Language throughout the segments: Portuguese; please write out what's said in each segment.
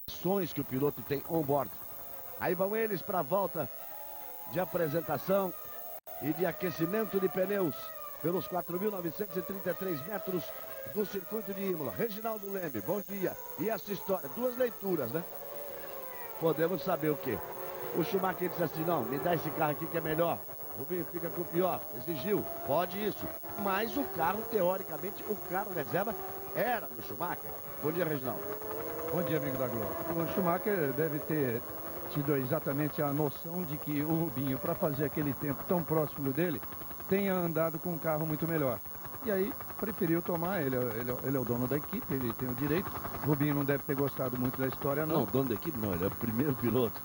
ações que o piloto tem on-board. Aí vão eles para a volta de apresentação e de aquecimento de pneus pelos 4.933 metros do circuito de Imola. Reginaldo Lembe, bom dia. E essa história, duas leituras, né? Podemos saber o quê? O Schumacher disse assim, não, me dá esse carro aqui que é melhor. Rubinho fica com o pior, exigiu, pode isso. Mas o carro, teoricamente, o carro reserva era do Schumacher. Bom dia, Reginaldo. Bom dia, amigo da Globo. O Schumacher deve ter tido exatamente a noção de que o Rubinho, para fazer aquele tempo tão próximo dele, tenha andado com um carro muito melhor. E aí, preferiu tomar, ele é o dono da equipe, ele tem o direito. O Rubinho não deve ter gostado muito da história, não. Não, dono da equipe não, ele é o primeiro piloto.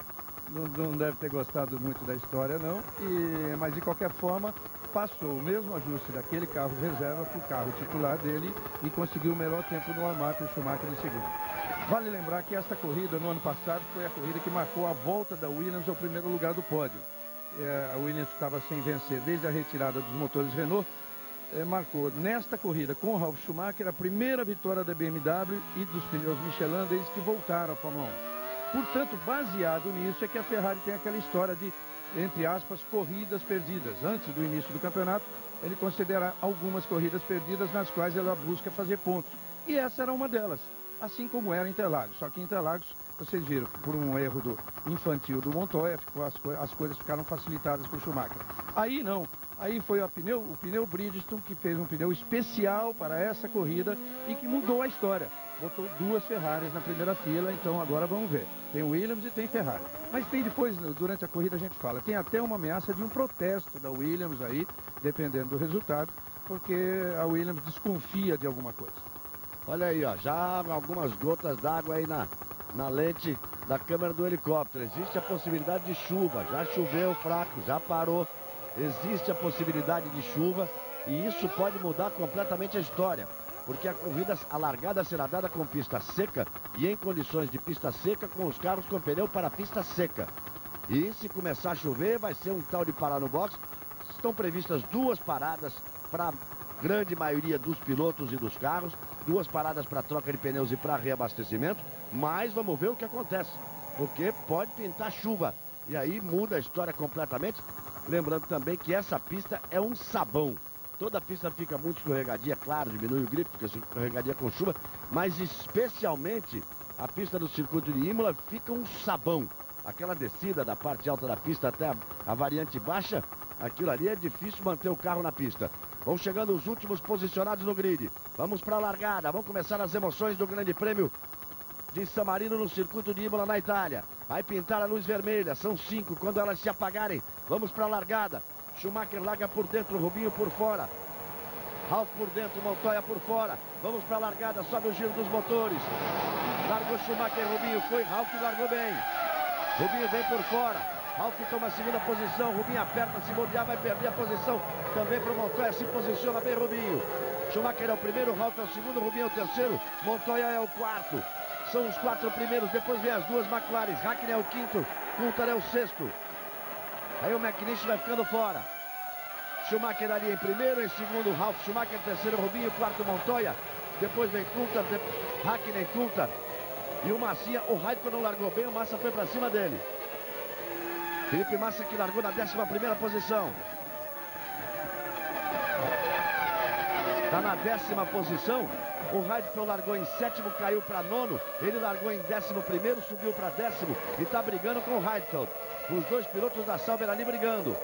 Não deve ter gostado muito da história, não. Mas, de qualquer forma, passou o mesmo ajuste daquele carro reserva para o carro titular dele e conseguiu o melhor tempo no armário, o Schumacher em segundo. Vale lembrar que esta corrida, no ano passado, foi a corrida que marcou a volta da Williams ao primeiro lugar do pódio. A Williams estava sem vencer desde a retirada dos motores Renault. Marcou nesta corrida com o Ralf Schumacher a primeira vitória da BMW e dos pneus Michelin desde que voltaram à Fórmula 1. Portanto, baseado nisso é que a Ferrari tem aquela história de, entre aspas, corridas perdidas. Antes do início do campeonato, ele considera algumas corridas perdidas nas quais ela busca fazer pontos. E essa era uma delas, assim como era Interlagos. Só que Interlagos, vocês viram, por um erro infantil do Montoya, as coisas ficaram facilitadas para o Schumacher. Aí não. Aí foi o pneu Bridgestone, que fez um pneu especial para essa corrida e que mudou a história. Botou duas Ferraris na primeira fila, então agora vamos ver. Tem Williams e tem Ferrari. Mas tem depois, durante a corrida a gente fala, tem até uma ameaça de um protesto da Williams aí, dependendo do resultado, porque a Williams desconfia de alguma coisa. Olha aí, ó, já algumas gotas d'água aí na lente da câmera do helicóptero. Existe a possibilidade de chuva, já choveu fraco, já parou. Existe a possibilidade de chuva e isso pode mudar completamente a história. Porque a largada será dada com pista seca e em condições de pista seca com os carros com pneu para pista seca. E se começar a chover vai ser um tal de parar no box. Estão previstas duas paradas para a grande maioria dos pilotos e dos carros. Duas paradas para troca de pneus e para reabastecimento. Mas vamos ver o que acontece. Porque pode pintar chuva. E aí muda a história completamente. Lembrando também que essa pista é um sabão. Toda a pista fica muito escorregadia, claro, diminui o grip, fica escorregadia com chuva, mas especialmente a pista do circuito de Imola fica um sabão. Aquela descida da parte alta da pista até a variante baixa, aquilo ali é difícil manter o carro na pista. Vão chegando os últimos posicionados no grid. Vamos para a largada, vão começar as emoções do Grande Prêmio de San Marino no circuito de Imola na Itália. Vai pintar a luz vermelha, são 5, quando elas se apagarem, vamos para a largada. Schumacher larga por dentro, Rubinho por fora. Ralf por dentro, Montoya por fora. Vamos para a largada, sobe o giro dos motores. Largou Schumacher, Rubinho, foi Ralf e largou bem. Rubinho vem por fora. Ralf toma a segunda posição, Rubinho aperta, se bobear vai perder a posição. Também para o Montoya, se posiciona bem Rubinho. Schumacher é o primeiro, Ralf é o segundo, Rubinho é o terceiro, Montoya é o quarto. São os 4 primeiros, depois vem as duas McLaren. Hakkinen é o quinto, Coulthard é o sexto. Aí o McNish vai ficando fora. Schumacher ali em primeiro, em segundo Ralf Schumacher, terceiro Rubinho, quarto Montoya. Depois vem Coulthard, Hakkinen, Coulthard. E o Massinha, o Raikkonen não largou bem, o Massa foi para cima dele. Felipe Massa que largou na 11ª posição. Está na 10ª posição. O Heidfeld largou em 7º, caiu para 9º. Ele largou em 11º, subiu para 10º e está brigando com o Heidfeld. Os dois pilotos da Sauber ali brigando.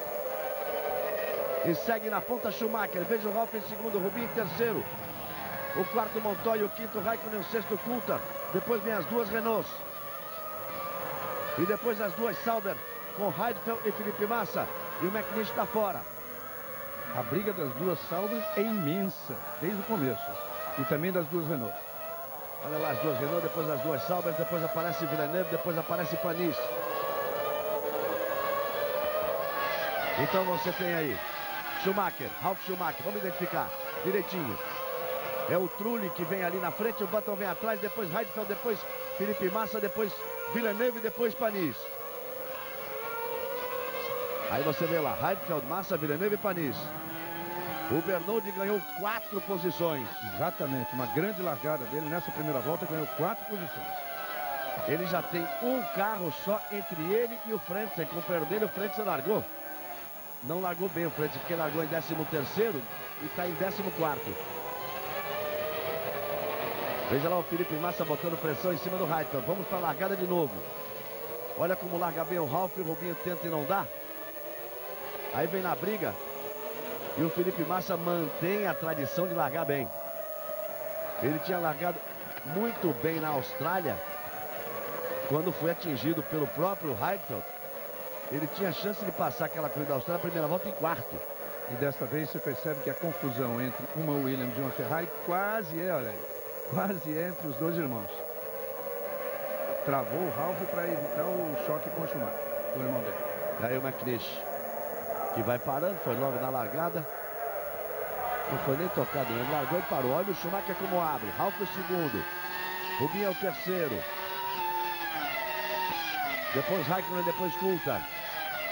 E segue na ponta Schumacher. Veja o Ralf em segundo, Rubinho em terceiro. O quarto Montoya, o quinto Raikkonen, o sexto Coulthard. Depois vem as duas Renaults. E depois as duas Sauber com Heidfeld e Felipe Massa. E o McNish está fora. A briga das duas Sauber é imensa, desde o começo. E também das duas Renault. Olha lá as duas Renault, depois as duas Sauber, depois aparece Villeneuve, depois aparece Panis. Então você tem aí Schumacher, Ralf Schumacher, vamos identificar direitinho. É o Trulli que vem ali na frente, o Button vem atrás, depois Heidfeld, depois Felipe Massa, depois Villeneuve e depois Panis. Aí você vê lá, Heidfeld, Massa, Villeneuve e Panis. O Bernoulli ganhou 4 posições. Exatamente, uma grande largada dele nessa primeira volta, ganhou 4 posições. Ele já tem um carro só entre ele e o Frentzen. Com o perder dele, o Frentzen largou. Não largou bem o Frentzen, porque largou em 13º e está em 14º. Veja lá o Felipe Massa botando pressão em cima do Heidfeld. Vamos para a largada de novo. Olha como larga bem o Ralf. O Rubinho tenta e não dá. Aí vem na briga. E o Felipe Massa mantém a tradição de largar bem. Ele tinha largado muito bem na Austrália. Quando foi atingido pelo próprio Heidfeld, ele tinha chance de passar aquela corrida da Austrália, a primeira volta em quarto. E desta vez você percebe que a confusão entre uma Williams e uma Ferrari quase é, olha aí, quase é entre os dois irmãos. Travou o Ralf para evitar o choque com o Schumacher, o irmão dele. Aí o McNish, que vai parando, foi logo na largada. Não foi nem tocado, ele largou e parou. Olha o Schumacher como abre. Ralf o segundo. Rubinho é o terceiro. Depois Raikkonen, depois Coulthard.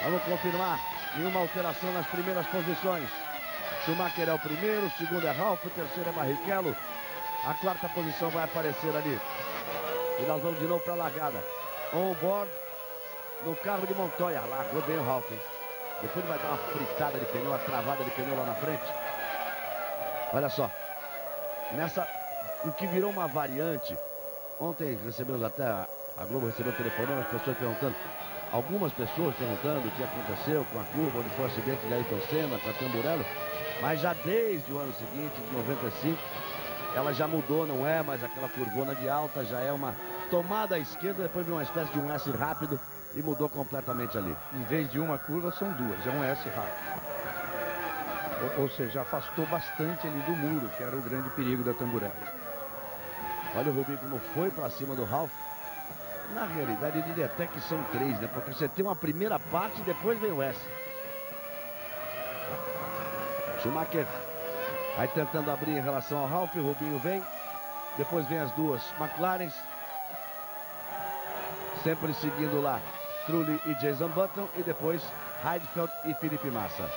Vamos confirmar. Nenhuma alteração nas primeiras posições. Schumacher é o primeiro, o segundo é Ralf, o terceiro é Barrichello. A quarta posição vai aparecer ali. E nós vamos de novo para a largada. On-board no carro de Montoya. Largou bem o Ralf, hein? Depois ele vai dar uma fritada de pneu, uma travada de pneu lá na frente. Olha só. Nessa, o que virou uma variante. Ontem recebemos até... A Globo recebeu o telefonema, as pessoas perguntando, algumas pessoas perguntando o que aconteceu com a curva, onde foi o acidente de Ayrton Senna, com a Tamburello, mas já desde o ano seguinte, de 95, ela já mudou, não é mais aquela curvona de alta, já é uma tomada à esquerda, depois veio uma espécie de um S rápido e mudou completamente ali. Em vez de uma curva, são duas, é um S rápido. Ou seja, afastou bastante ali do muro, que era o grande perigo da Tamburello. Olha o Rubinho como foi para cima do Ralf. Na realidade, eu diria até que são três, né? Porque você tem uma primeira parte e depois vem o S. Schumacher aí tentando abrir em relação ao Ralf. Rubinho vem. Depois vem as duas McLarens. Sempre seguindo lá Trulli e Jason Button. E depois Heidfeld e Felipe Massa.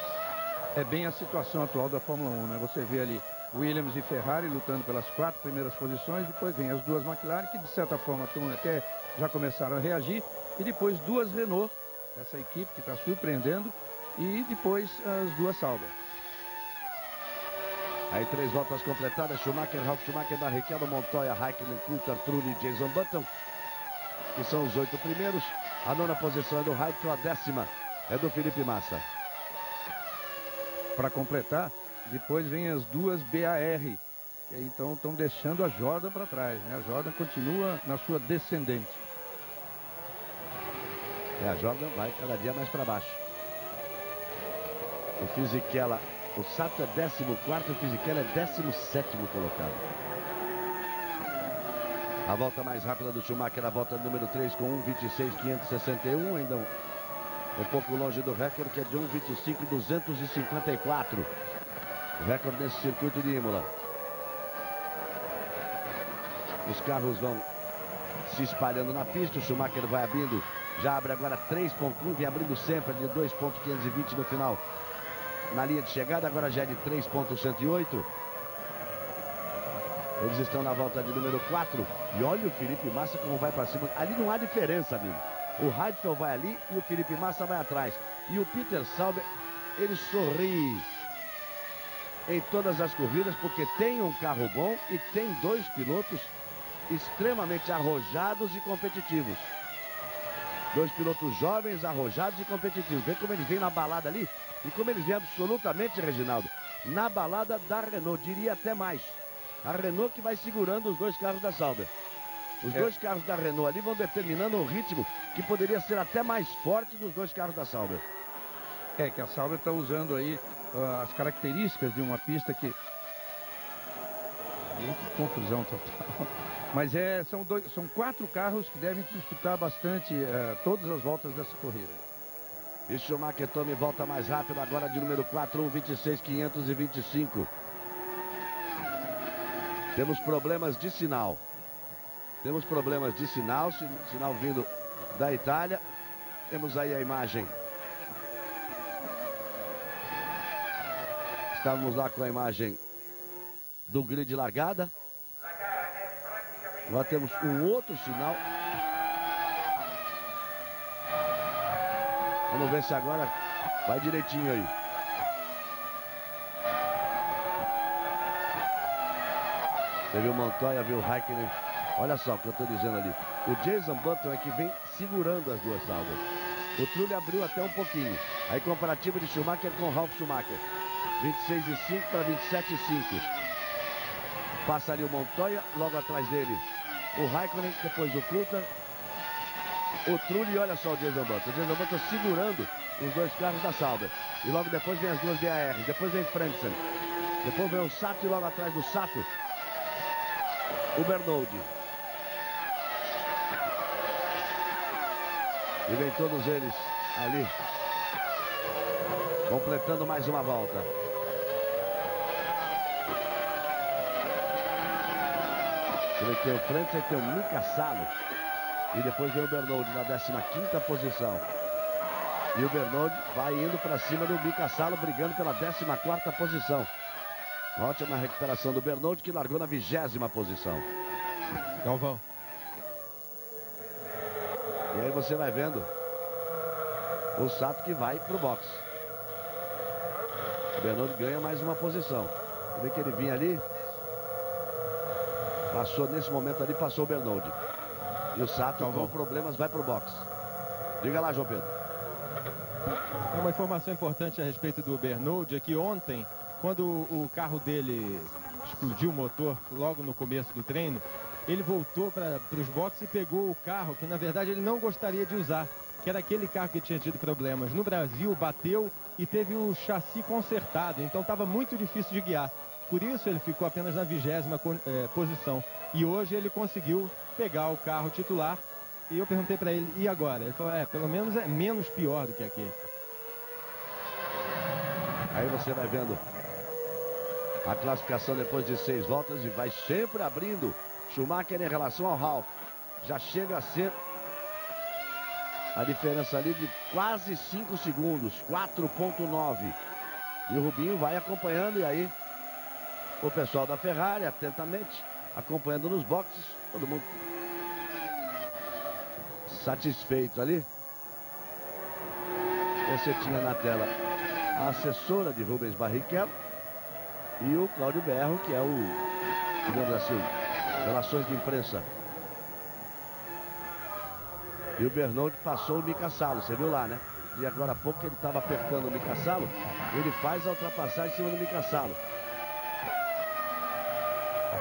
É bem a situação atual da Fórmula 1, né? Você vê ali Williams e Ferrari lutando pelas 4 primeiras posições. Depois vem as duas McLaren, que de certa forma estão até... já começaram a reagir, e depois duas Renault, essa equipe que está surpreendendo, e depois as duas Sauber. Aí 3 voltas completadas, Schumacher, Ralf Schumacher, Barrichello, Montoya, Raikkonen, Coulthard, Trulli e Jason Button, que são os 8 primeiros. A 9ª posição é do Heidfeld, a 10ª é do Felipe Massa. Para completar, depois vem as duas BAR, que aí então estão deixando a Jordan para trás, né? A Jordan continua na sua descendente. A Jordan vai cada dia mais para baixo. O Fisichella, o Sato é 14º, o Fisichella é 17º colocado. A volta mais rápida do Schumacher, a volta número 3 com 1:26.561, ainda um pouco longe do recorde, que é de 1:25.254. O recorde nesse circuito de Imola. Os carros vão se espalhando na pista, o Schumacher vai abrindo, já abre agora 3.1, vem abrindo sempre de 2.520 no final. Na linha de chegada, agora já é de 3.108. Eles estão na volta de número 4. E olha o Felipe Massa como vai para cima. Ali não há diferença, amigo. O Heidfeld vai ali e o Felipe Massa vai atrás. E o Peter Sauber, ele sorri em todas as corridas, porque tem um carro bom e tem 2 pilotos extremamente arrojados e competitivos. 2 pilotos jovens, arrojados e competitivos. Vê como eles vêm na balada ali e como eles vêm absolutamente, Reginaldo, na balada da Renault, diria até mais. A Renault que vai segurando os 2 carros da Sauber. Os 2 carros da Renault ali vão determinando um ritmo que poderia ser até mais forte dos 2 carros da Sauber. É que a Sauber está usando aí as características de uma pista que... Que confusão total. Mas são 4 carros que devem disputar bastante todas as voltas dessa corrida. E Schumacher tome volta mais rápido agora de número 4, 1:26.525. Temos problemas de sinal. Temos problemas de sinal, sinal vindo da Itália. Temos aí a imagem. Estávamos lá com a imagem do grid de largada. Agora temos um outro sinal. Vamos ver se agora vai direitinho aí. Você viu o Montoya, viu o Raikkonen. Olha só o que eu estou dizendo ali. O Jenson Button é que vem segurando as duas salvas. O Trulli abriu até um pouquinho. Aí comparativo de Schumacher com Ralf Schumacher. 26,5 para 27,5. Passa ali o Montoya, logo atrás dele o Raikkonen, depois o Coulthard, o Trulli e olha só o Jenson Button. O Jenson Button segurando os dois carros da Sauber. E logo depois vem as duas BARs. Depois vem Frentzen. Depois vem o Sato e logo atrás do Sato o Bernoldi. E vem todos eles ali, completando mais uma volta. Você vê que tem o Frentzen, tem o Mika Salo. E depois vem o Bernoldi na 15ª posição. E o Bernoldi vai indo para cima do Mika Salo, brigando pela 14ª posição. Uma ótima recuperação do Bernoldi, que largou na 20ª posição. Galvão. E aí você vai vendo o Sato que vai pro box. O Bernoldi ganha mais uma posição. Você vê que ele vinha ali. Passou nesse momento ali, passou o Bernoldi. E o Sato com problemas vai pro box. Diga lá, João Pedro. Uma informação importante a respeito do Bernoldi é que ontem, quando o carro dele explodiu o motor logo no começo do treino, ele voltou para os boxes e pegou o carro que na verdade ele não gostaria de usar, que era aquele carro que tinha tido problemas no Brasil, bateu e teve o chassi consertado, então estava muito difícil de guiar. Por isso ele ficou apenas na 20ª posição. E hoje ele conseguiu pegar o carro titular. E eu perguntei para ele, e agora? Ele falou, pelo menos é menos pior do que aquele. Aí você vai vendo a classificação depois de 6 voltas e vai sempre abrindo Schumacher em relação ao Ralf. Já chega a ser a diferença ali de quase 5 segundos, 4,9. E o Rubinho vai acompanhando e aí o pessoal da Ferrari atentamente acompanhando nos boxes, todo mundo satisfeito ali. Você tinha na tela a assessora de Rubens Barrichello e o Cláudio Berro, que é o, digamos assim, relações de imprensa. E o Bernoldi passou o Mika Salo, você viu lá, né? E agora há pouco ele estava apertando o Mika Salo, ele faz a ultrapassagem em cima do Mika Salo.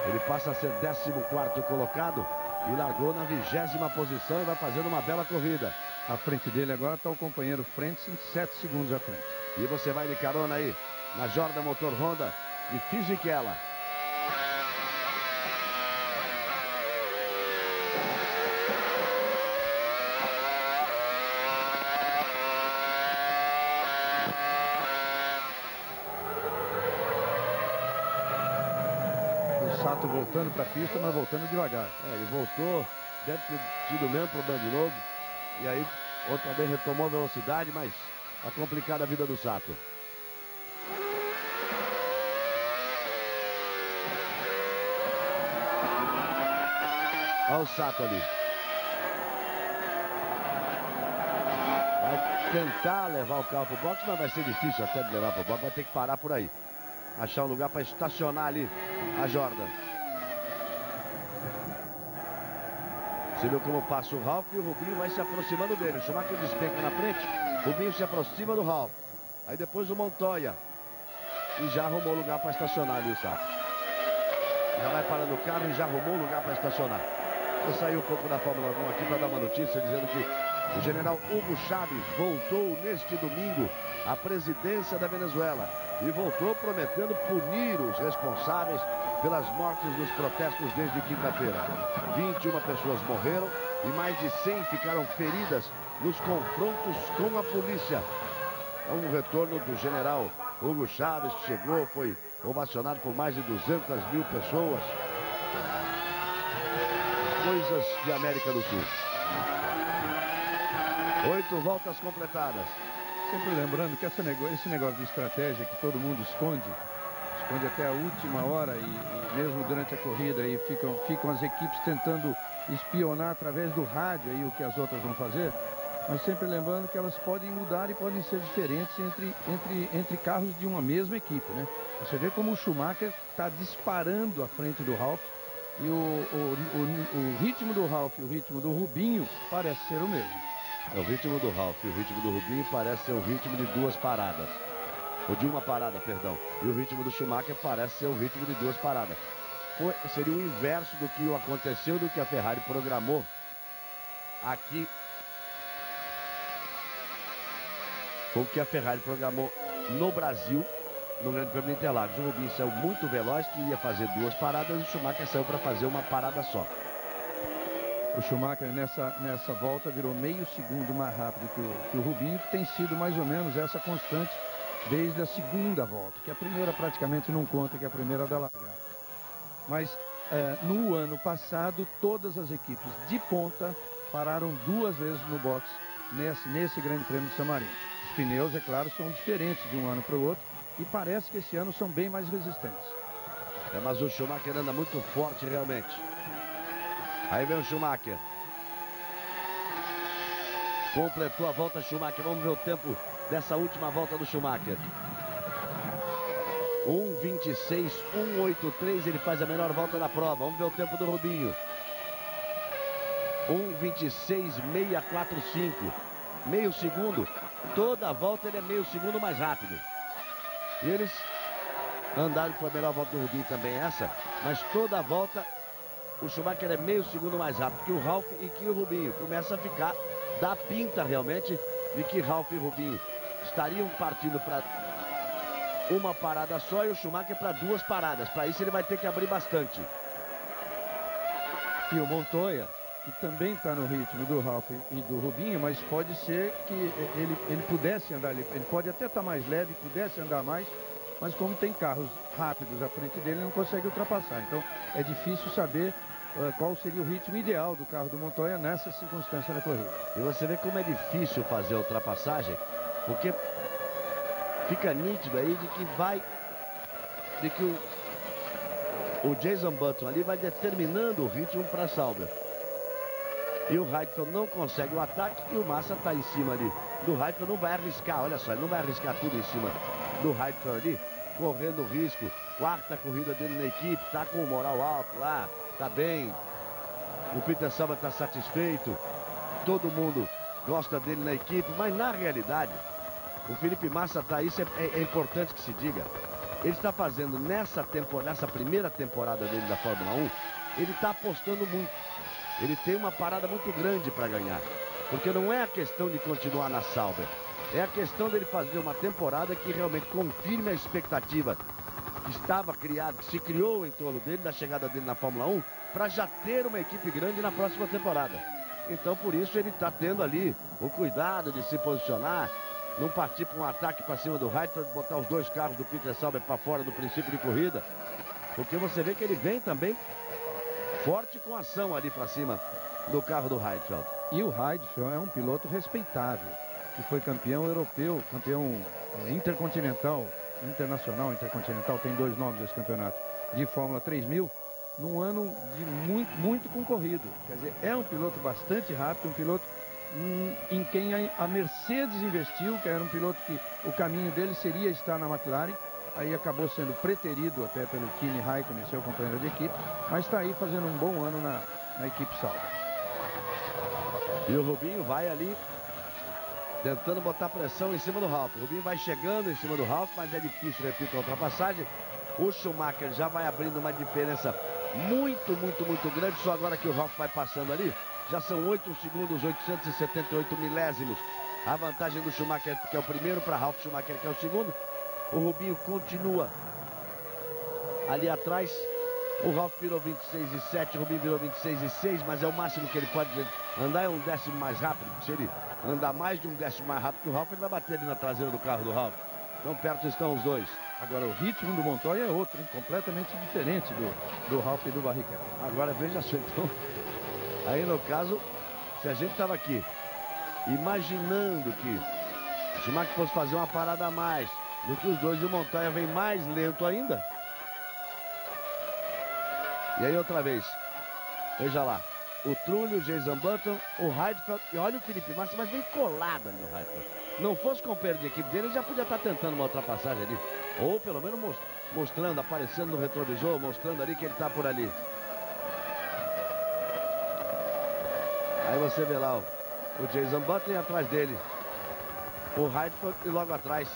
Ele passa a ser 14º colocado e largou na 20ª posição e vai fazendo uma bela corrida. À frente dele agora está o companheiro Frentzen, 7 segundos à frente. E você vai de carona aí na Jordan Motor Honda e Fisichella. Sato voltando para a pista, mas voltando devagar. Ele voltou, deve ter tido o mesmo problema de novo. E aí, outra vez retomou a velocidade, mas tá complicada a vida do Sato. Olha o Sato ali. Vai tentar levar o carro pro box, mas vai ser difícil até de levar pro box. Vai ter que parar por aí. Achar um lugar para estacionar ali a Jordan. Você viu como passa o Ralf e o Rubinho vai se aproximando dele. O Schumacher despenca na frente, o Rubinho se aproxima do Ralf. Aí depois o Montoya. E já arrumou lugar para estacionar ali o Sato. Já vai parando o carro e já arrumou lugar para estacionar. Eu saí um pouco da Fórmula 1 aqui para dar uma notícia dizendo que o general Hugo Chávez voltou neste domingo à presidência da Venezuela. E voltou prometendo punir os responsáveis pelas mortes dos protestos desde quinta-feira. 21 pessoas morreram e mais de 100 ficaram feridas nos confrontos com a polícia. É um retorno do general Hugo Chávez, que chegou, foi ovacionado por mais de 200.000 pessoas. Coisas de América do Sul. 8 voltas completadas. Sempre lembrando que esse negócio de estratégia que todo mundo esconde até a última hora e mesmo durante a corrida aí ficam as equipes tentando espionar através do rádio aí o que as outras vão fazer. mas sempre lembrando que elas podem mudar e podem ser diferentes entre carros de uma mesma equipe, né? Você vê como o Schumacher está disparando à frente do Ralf, e o ritmo do Ralf e o ritmo do Rubinho parece ser o mesmo. O ritmo do Ralf e o ritmo do Rubinho parece ser o ritmo de duas paradas. Ou de uma parada, perdão. E o ritmo do Schumacher parece ser o ritmo de duas paradas. Seria o inverso do que aconteceu, do que a Ferrari programou aqui. O que a Ferrari programou no Brasil, no Grande Prêmio de Interlagos. O Rubinho saiu muito veloz, que ia fazer duas paradas, e o Schumacher saiu para fazer uma parada só. O Schumacher nessa volta virou meio segundo mais rápido que o Rubinho, que tem sido mais ou menos essa constante desde a segunda volta, que a primeira praticamente não conta, que é a primeira da largada. Mas no ano passado, todas as equipes de ponta pararam duas vezes no box nesse Grande Prêmio de San Marino. Os pneus, é claro, são diferentes de um ano para o outro, e parece que esse ano são bem mais resistentes. Mas o Schumacher anda muito forte realmente. Aí vem o Schumacher. Completou a volta Schumacher. Vamos ver o tempo dessa última volta do Schumacher. 1:26, 1:83. Ele faz a melhor volta da prova. Vamos ver o tempo do Rubinho. 1:26,645. Meio segundo. Toda a volta ele é meio segundo mais rápido. E eles andaram, foi a melhor volta do Rubinho também essa. Mas toda a volta o Schumacher é meio segundo mais rápido que o Ralf e que o Rubinho. Começa a ficar, dá pinta realmente de que Ralf e Rubinho estariam partindo para uma parada só e o Schumacher para duas paradas. Para isso ele vai ter que abrir bastante. E o Montoya, que também está no ritmo do Ralf e do Rubinho, mas pode ser que ele pudesse andar, ele pode até estar mais leve, pudesse andar mais, mas como tem carros rápidos à frente dele, ele não consegue ultrapassar. Então é difícil saber qual seria o ritmo ideal do carro do Montoya nessa circunstância da corrida. E você vê como é difícil fazer a ultrapassagem, porque fica nítido aí de que o Jason Button ali vai determinando o ritmo para Sauber. E o Heidfeld não consegue o ataque e o Massa está em cima ali do Heidfeld, não vai arriscar, olha só, ele não vai arriscar tudo em cima do Heidfeld ali, correndo risco. Quarta corrida dele na equipe, tá com o moral alto lá, tá bem. O Peter Sauber está satisfeito, todo mundo gosta dele na equipe, mas na realidade o Felipe Massa tá aí, isso é importante que se diga. Ele está fazendo nessa primeira temporada dele da Fórmula 1, ele está apostando muito. Ele tem uma parada muito grande para ganhar. Porque não é a questão de continuar na Sauber. É a questão dele fazer uma temporada que realmente confirme a expectativa que estava criada, que se criou em torno dele, da chegada dele na Fórmula 1, para já ter uma equipe grande na próxima temporada. Então, por isso, ele está tendo ali o cuidado de se posicionar, não partir para um ataque para cima do Heidfeld, botar os dois carros do Peter Sauber para fora do princípio de corrida. Porque você vê que ele vem também forte com ação ali para cima do carro do Heidfeld. E o Heidfeld é um piloto respeitável, que foi campeão europeu, campeão intercontinental, intercontinental, tem dois nomes esse campeonato, de Fórmula 3000, num ano de muito concorrido. Quer dizer, é um piloto bastante rápido, um piloto em quem a Mercedes investiu, que era um piloto que o caminho dele seria estar na McLaren. Aí acabou sendo preterido até pelo Kimi Raikkonen, seu companheiro de equipe, mas está aí fazendo um bom ano na equipe Sauber. E o Rubinho vai ali tentando botar pressão em cima do Ralf. O Rubinho vai chegando em cima do Ralf, mas é difícil, repito, a ultrapassagem. O Schumacher já vai abrindo uma diferença muito grande, só agora que o Ralf vai passando ali. Já são 8 segundos, 878 milésimos. A vantagem do Schumacher, que é o primeiro, para Ralf Schumacher, que é o segundo. O Rubinho continua ali atrás. O Ralf virou 26,7, o Rubinho virou 26,6, mas é o máximo que ele pode andar, é um décimo mais rápido. Se ele andar mais de um décimo mais rápido que o Ralf, ele vai bater ali na traseira do carro do Ralf. Tão perto estão os dois. Agora o ritmo do Montoya é outro, hein? Completamente diferente do Ralf e do Barrichello. Agora veja só, então, aí no caso, se a gente estava aqui imaginando que o Schumacher fosse fazer uma parada a mais do que os dois, e o Montoya vem mais lento ainda. E aí outra vez, veja lá, o Trulli, o Jason Button, o Heidfeld e olha o Felipe Massa, mas vem colado ali no Heidfeld. Não fosse companheiro de equipe dele, ele já podia estar tentando uma ultrapassagem ali. Ou pelo menos mostrando, aparecendo no retrovisor, mostrando ali que ele está por ali. Aí você vê lá o Jason Button atrás dele. O Heidfeld e logo atrás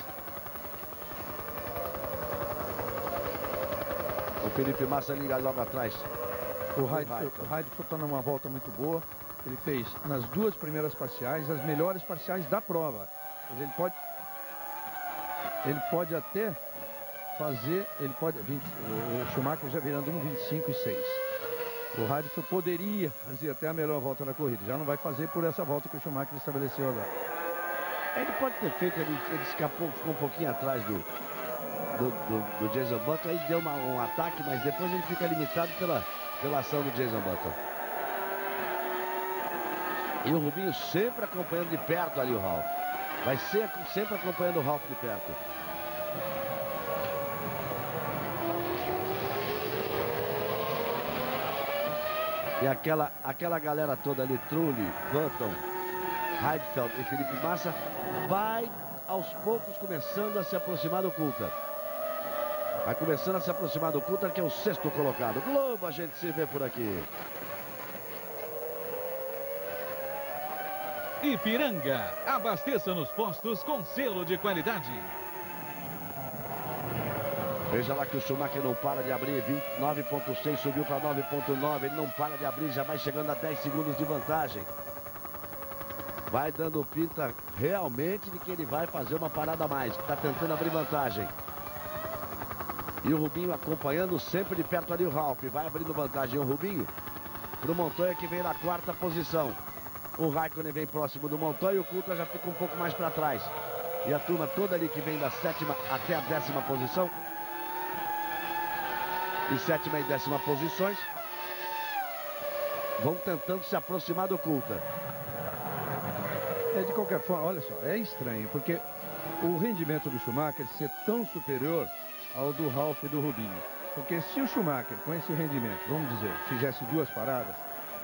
o Felipe Massa liga logo atrás. O Heidfeld está numa volta muito boa. Ele fez nas duas primeiras parciais as melhores parciais da prova. Ele pode até fazer, o Schumacher já virando um 25,6. O Heidfeld poderia fazer até a melhor volta da corrida. Já não vai fazer por essa volta que o Schumacher estabeleceu agora. Ele pode ter feito, ele escapou, ficou um pouquinho atrás do Jason Button, aí deu um ataque, mas depois ele fica limitado pela ação do Jason Button. E o Rubinho sempre acompanhando de perto ali o Ralf. Vai ser sempre acompanhando o Ralf de perto. E aquela galera toda ali, Trulli, Button, Heidfeld e Felipe Massa, vai aos poucos começando a se aproximar do Coulthard. Vai começando a se aproximar do Coulthard, que é o 6º colocado. Globo, a gente se vê por aqui. Ipiranga, abasteça nos postos com selo de qualidade. Veja lá que o Schumacher não para de abrir, 9.6 subiu para 9.9, ele não para de abrir, já vai chegando a 10 segundos de vantagem. Vai dando pinta realmente de que ele vai fazer uma parada a mais, que está tentando abrir vantagem. E o Rubinho acompanhando sempre de perto ali o Ralf, vai abrindo vantagem. O Rubinho para o Montoya, que vem na 4ª posição. O Raikkonen vem próximo do Montoya e o Coulthard já fica um pouco mais para trás. E a turma toda ali que vem da 7ª até a 10ª posição. E 7ª e 10ª posições vão tentando se aproximar do Coulthard. De qualquer forma, olha só, é estranho, porque o rendimento do Schumacher ser tão superior ao do Ralf e do Rubinho. Porque se o Schumacher, com esse rendimento, vamos dizer, fizesse 2 paradas,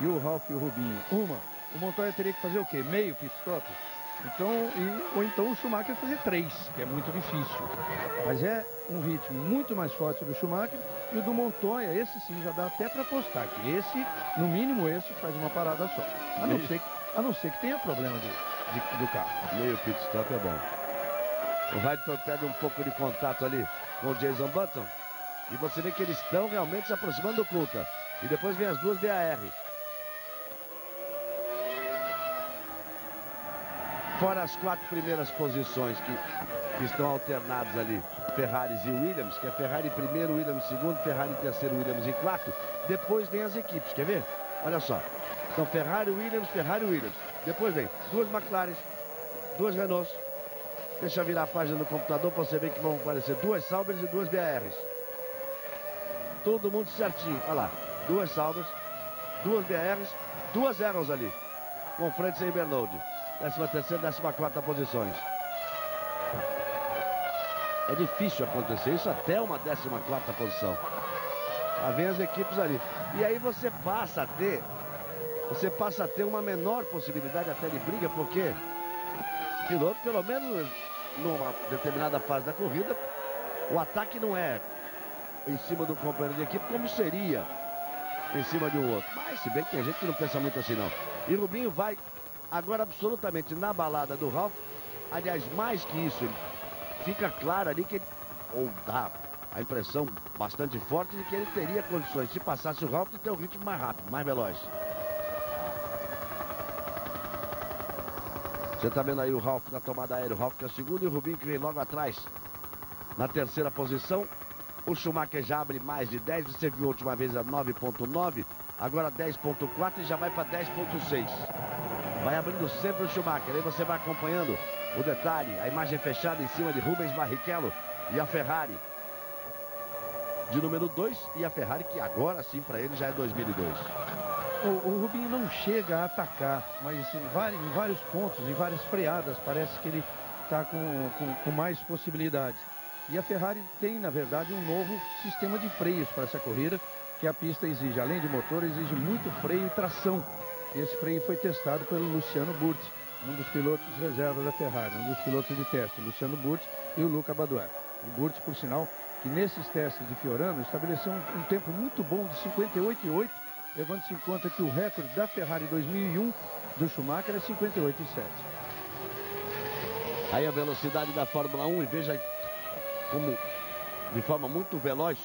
e o Ralf e o Rubinho, o Montoya teria que fazer o quê? Meio pit stop? Ou então o Schumacher fazer 3, que é muito difícil. Mas é um ritmo muito mais forte do Schumacher, e o do Montoya, esse sim, já dá até para apostar, que esse, no mínimo esse, faz uma parada só. A não ser que tenha problema do carro. Meio pit stop é bom. O Heidfeld perde um pouco de contato ali com o Jason Button. E você vê que eles estão realmente se aproximando do Coulthard. E depois vem as duas BAR. Fora as 4 primeiras posições que estão alternadas ali. Ferraris e Williams, que é Ferrari em primeiro, Williams em segundo, Ferrari em terceiro, Williams em quarto. Depois vem as equipes, quer ver? Olha só. Então Ferrari, Williams, Ferrari, Williams. Depois vem 2 McLaren, 2 Renault. Deixa eu virar a página do computador para você ver que vão aparecer 2 Saubers e 2 BRs. Todo mundo certinho. Olha lá. 2 Saubers, 2 BRs, 2 Arrows ali. Com Frentzen e Bernold. 13ª e 14ª posições. É difícil acontecer isso até uma 14ª posição. Lá vem as equipes ali. E aí você passa a ter uma menor possibilidade até de briga, porque piloto, pelo menos numa determinada fase da corrida, o ataque não é em cima do companheiro de equipe como seria em cima de um outro. Mas se bem que tem gente que não pensa muito assim não. E Rubinho vai agora absolutamente na balada do Ralf. Aliás, mais que isso, ele fica claro ali que ele, ou dá a impressão bastante forte de que ele teria condições, se passasse o Ralf, de ter um ritmo mais rápido, mais veloz. Você está vendo aí o Ralf na tomada aérea, o Ralf que é o segundo e o Rubinho que vem logo atrás na 3ª posição. O Schumacher já abre mais de 10, você viu a última vez a 9.9, agora 10.4 e já vai para 10.6. Vai abrindo sempre o Schumacher, aí você vai acompanhando o detalhe, a imagem fechada em cima de Rubens Barrichello e a Ferrari de número 2 e a Ferrari que agora sim para ele já é 2002. O Rubinho não chega a atacar, mas em vários pontos, em várias freadas, parece que ele está com mais possibilidades. E a Ferrari tem, na verdade, um novo sistema de freios para essa corrida, que a pista exige, além de motor, exige muito freio e tração. E esse freio foi testado pelo Luciano Burti, um dos pilotos reservas da Ferrari, um dos pilotos de teste, Luciano Burti e o Luca Badoer. O Burti, por sinal, que nesses testes de Fiorano estabeleceu um tempo muito bom de 58,8, levando-se em conta que o recorde da Ferrari 2001 do Schumacher é 58,7. Aí a velocidade da Fórmula 1 e veja como, de forma muito veloz,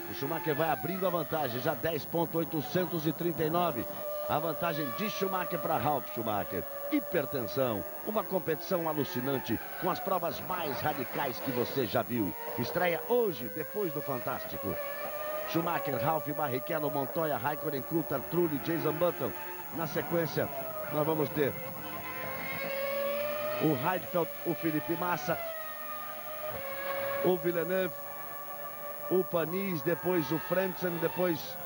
o Schumacher vai abrindo a vantagem, já 10.839. A vantagem de Schumacher para Ralf Schumacher. Hipertensão, uma competição alucinante com as provas mais radicais que você já viu. Estreia hoje, depois do Fantástico. Schumacher, Ralf, Barrichello, Montoya, Raikkonen, Coulthard, Trulli, Jason Button. Na sequência, nós vamos ter o Heidfeld, o Felipe Massa, o Villeneuve, o Panis, depois o Frentzen, depois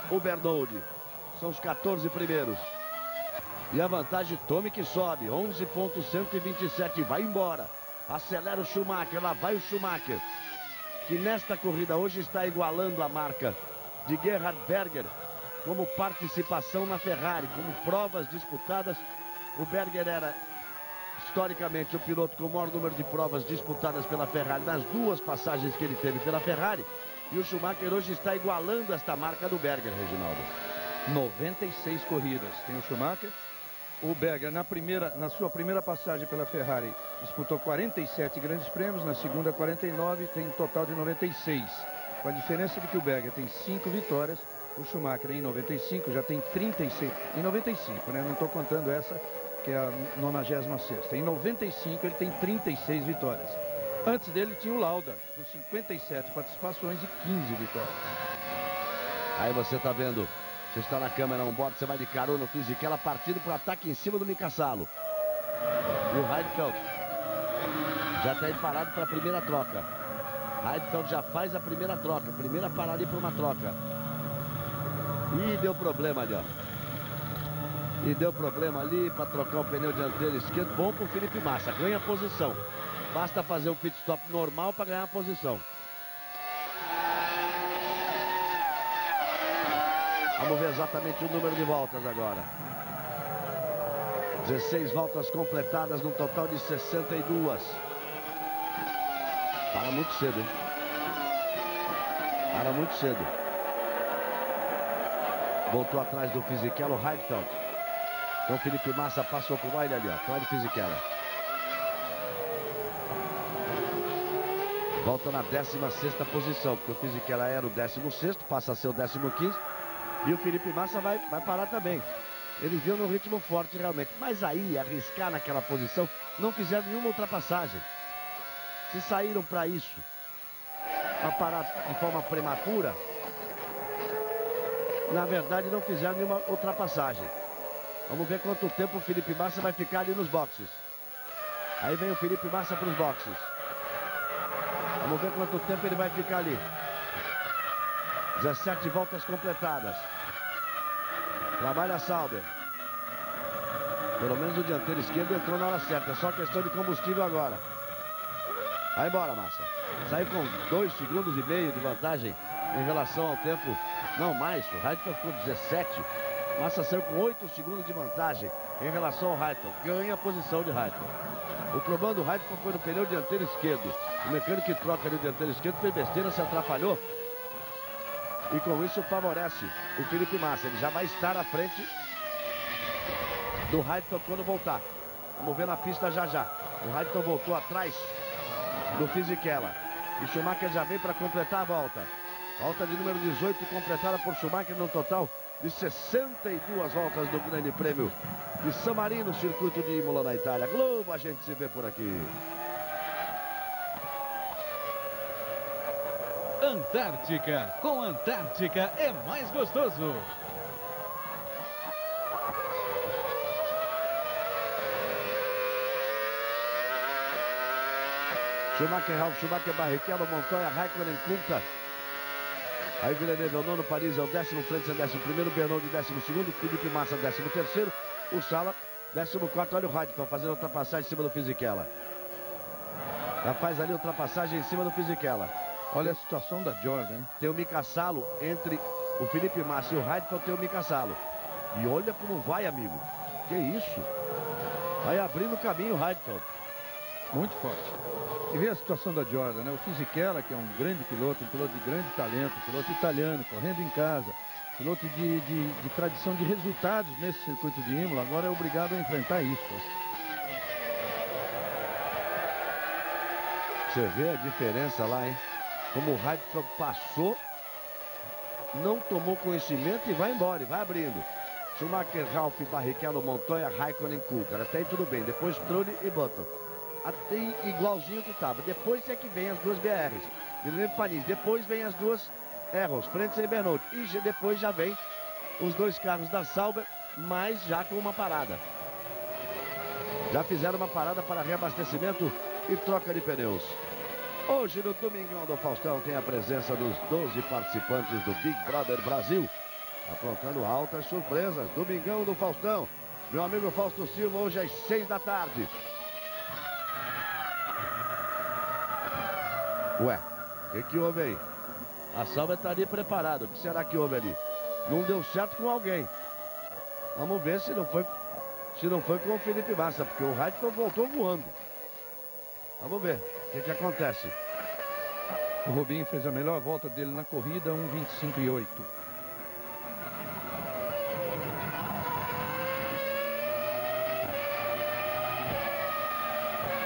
o Bernoulli. São os 14 primeiros. E a vantagem, tome que sobe, 11.127, vai embora. Acelera o Schumacher, lá vai o Schumacher, que nesta corrida hoje está igualando a marca de Gerhard Berger como participação na Ferrari, como provas disputadas. O Berger era historicamente o piloto com o maior número de provas disputadas pela Ferrari nas duas passagens que ele teve pela Ferrari. E o Schumacher hoje está igualando esta marca do Berger, Reginaldo. 96 corridas tem o Schumacher. O Berger, na sua primeira passagem pela Ferrari, disputou 47 grandes prêmios, na segunda 49, tem um total de 96. Com a diferença de que o Berger tem 5 vitórias, o Schumacher em 95 já tem 36. Em 95, né? Não estou contando essa, que é a 96ª. Em 95 ele tem 36 vitórias. Antes dele tinha o Lauda, com 57 participações e 15 vitórias. Aí você está vendo... Você está na câmera on-board, você vai de carona no Fisichella, partindo para o ataque em cima do Mika Salo. E o Heidfeld já está aí parado para a primeira troca. Heidfeld já faz a primeira troca, primeira parada ali para uma troca. E deu problema ali, ó. E deu problema ali para trocar o pneu dianteiro esquerdo. Bom para o Felipe Massa, ganha posição. Basta fazer um pit stop normal para ganhar a posição. Vamos ver exatamente o número de voltas agora. 16 voltas completadas num total de 62. Para muito cedo, hein? Para muito cedo. Voltou atrás do Fisichella, o Heidfeld. Então Felipe Massa passou com ele ali, ó, atrás do Fisichella. Volta na 16ª posição, porque o Fisichella era o 16º, passa a ser o 15º. E o Felipe Massa vai parar também. Eles viram no ritmo forte realmente. Mas aí, arriscar naquela posição, não fizeram nenhuma ultrapassagem. Se saíram para isso, para parar de forma prematura, na verdade não fizeram nenhuma ultrapassagem. Vamos ver quanto tempo o Felipe Massa vai ficar ali nos boxes. Aí vem o Felipe Massa para os boxes. Vamos ver quanto tempo ele vai ficar ali. 17 voltas completadas. Trabalha Sauber. Pelo menos o dianteiro esquerdo entrou na hora certa. É só questão de combustível agora. Vai embora, Massa. Saiu com 2,5 segundos de vantagem em relação ao tempo. Não mais, o Heidfeld ficou 17. Massa saiu com 8 segundos de vantagem em relação ao Heidfeld. Ganha a posição de Heidfeld. O problema do Heidfeld foi no pneu dianteiro esquerdo. O mecânico que troca ali o dianteiro esquerdo fez besteira, se atrapalhou. E com isso favorece o Felipe Massa. Ele já vai estar à frente do Heidfeld quando voltar. Vamos ver na pista já já. O Heidfeld voltou atrás do Fisichella. E Schumacher já vem para completar a volta. Volta de número 18 completada por Schumacher no total de 62 voltas do Grande Prêmio de San Marino, circuito de Imola na Itália. Globo, a gente se vê por aqui. Antártica. Com Antártica é mais gostoso. Schumacher, Ralf Schumacher, Barrichello, Montoya, Raikkonen, Coulthard. Aí Villeneuve é o nono, Paris é o 10º, Frentzen é o 11º, Bernoulli 12º, Felipe Massa 13º, o Sala 14º. Olha o Heidfeld fazendo ultrapassagem em cima do Fisichella. Já faz ali ultrapassagem em cima do Fisichella. Olha a situação da Jordan. Tem o Mika Salo entre O Felipe Massa e o Heidfeld tem o Mika Salo. E olha como vai, amigo. Que isso? Vai abrindo o caminho o Heidfeld. Muito forte. E vê a situação da Jordan, né? O Fisichella, que é um grande piloto, um piloto de grande talento, um piloto italiano, correndo em casa, piloto de tradição de resultados nesse circuito de Imola, agora é obrigado a enfrentar isso. Você vê a diferença lá, hein? Como o Heidfeld passou, não tomou conhecimento e vai embora, e vai abrindo. Schumacher, Ralf, Barrichello, Montoya, Raikkonen, Coulthard. Até aí tudo bem. Depois Trulli e Button. Até igualzinho que estava. Depois é que vem as duas BRs. Villeneuve, Panis. Depois vem as duas Arrows, Frentzen e Bernot. E depois já vem os dois carros da Sauber, mas já com uma parada. Já fizeram uma parada para reabastecimento e troca de pneus. Hoje no Domingão do Faustão tem a presença dos 12 participantes do Big Brother Brasil, aprontando altas surpresas. Domingão do Faustão. Meu amigo Fausto Silva, hoje às 6 da tarde. Ué, o que houve aí? A Sauber está ali preparada. O que será que houve ali? Não deu certo com alguém. Vamos ver se não foi com o Felipe Massa, porque o Heidfeld voltou voando. Vamos ver o que acontece. O Rubinho fez a melhor volta dele na corrida, 1:25,8.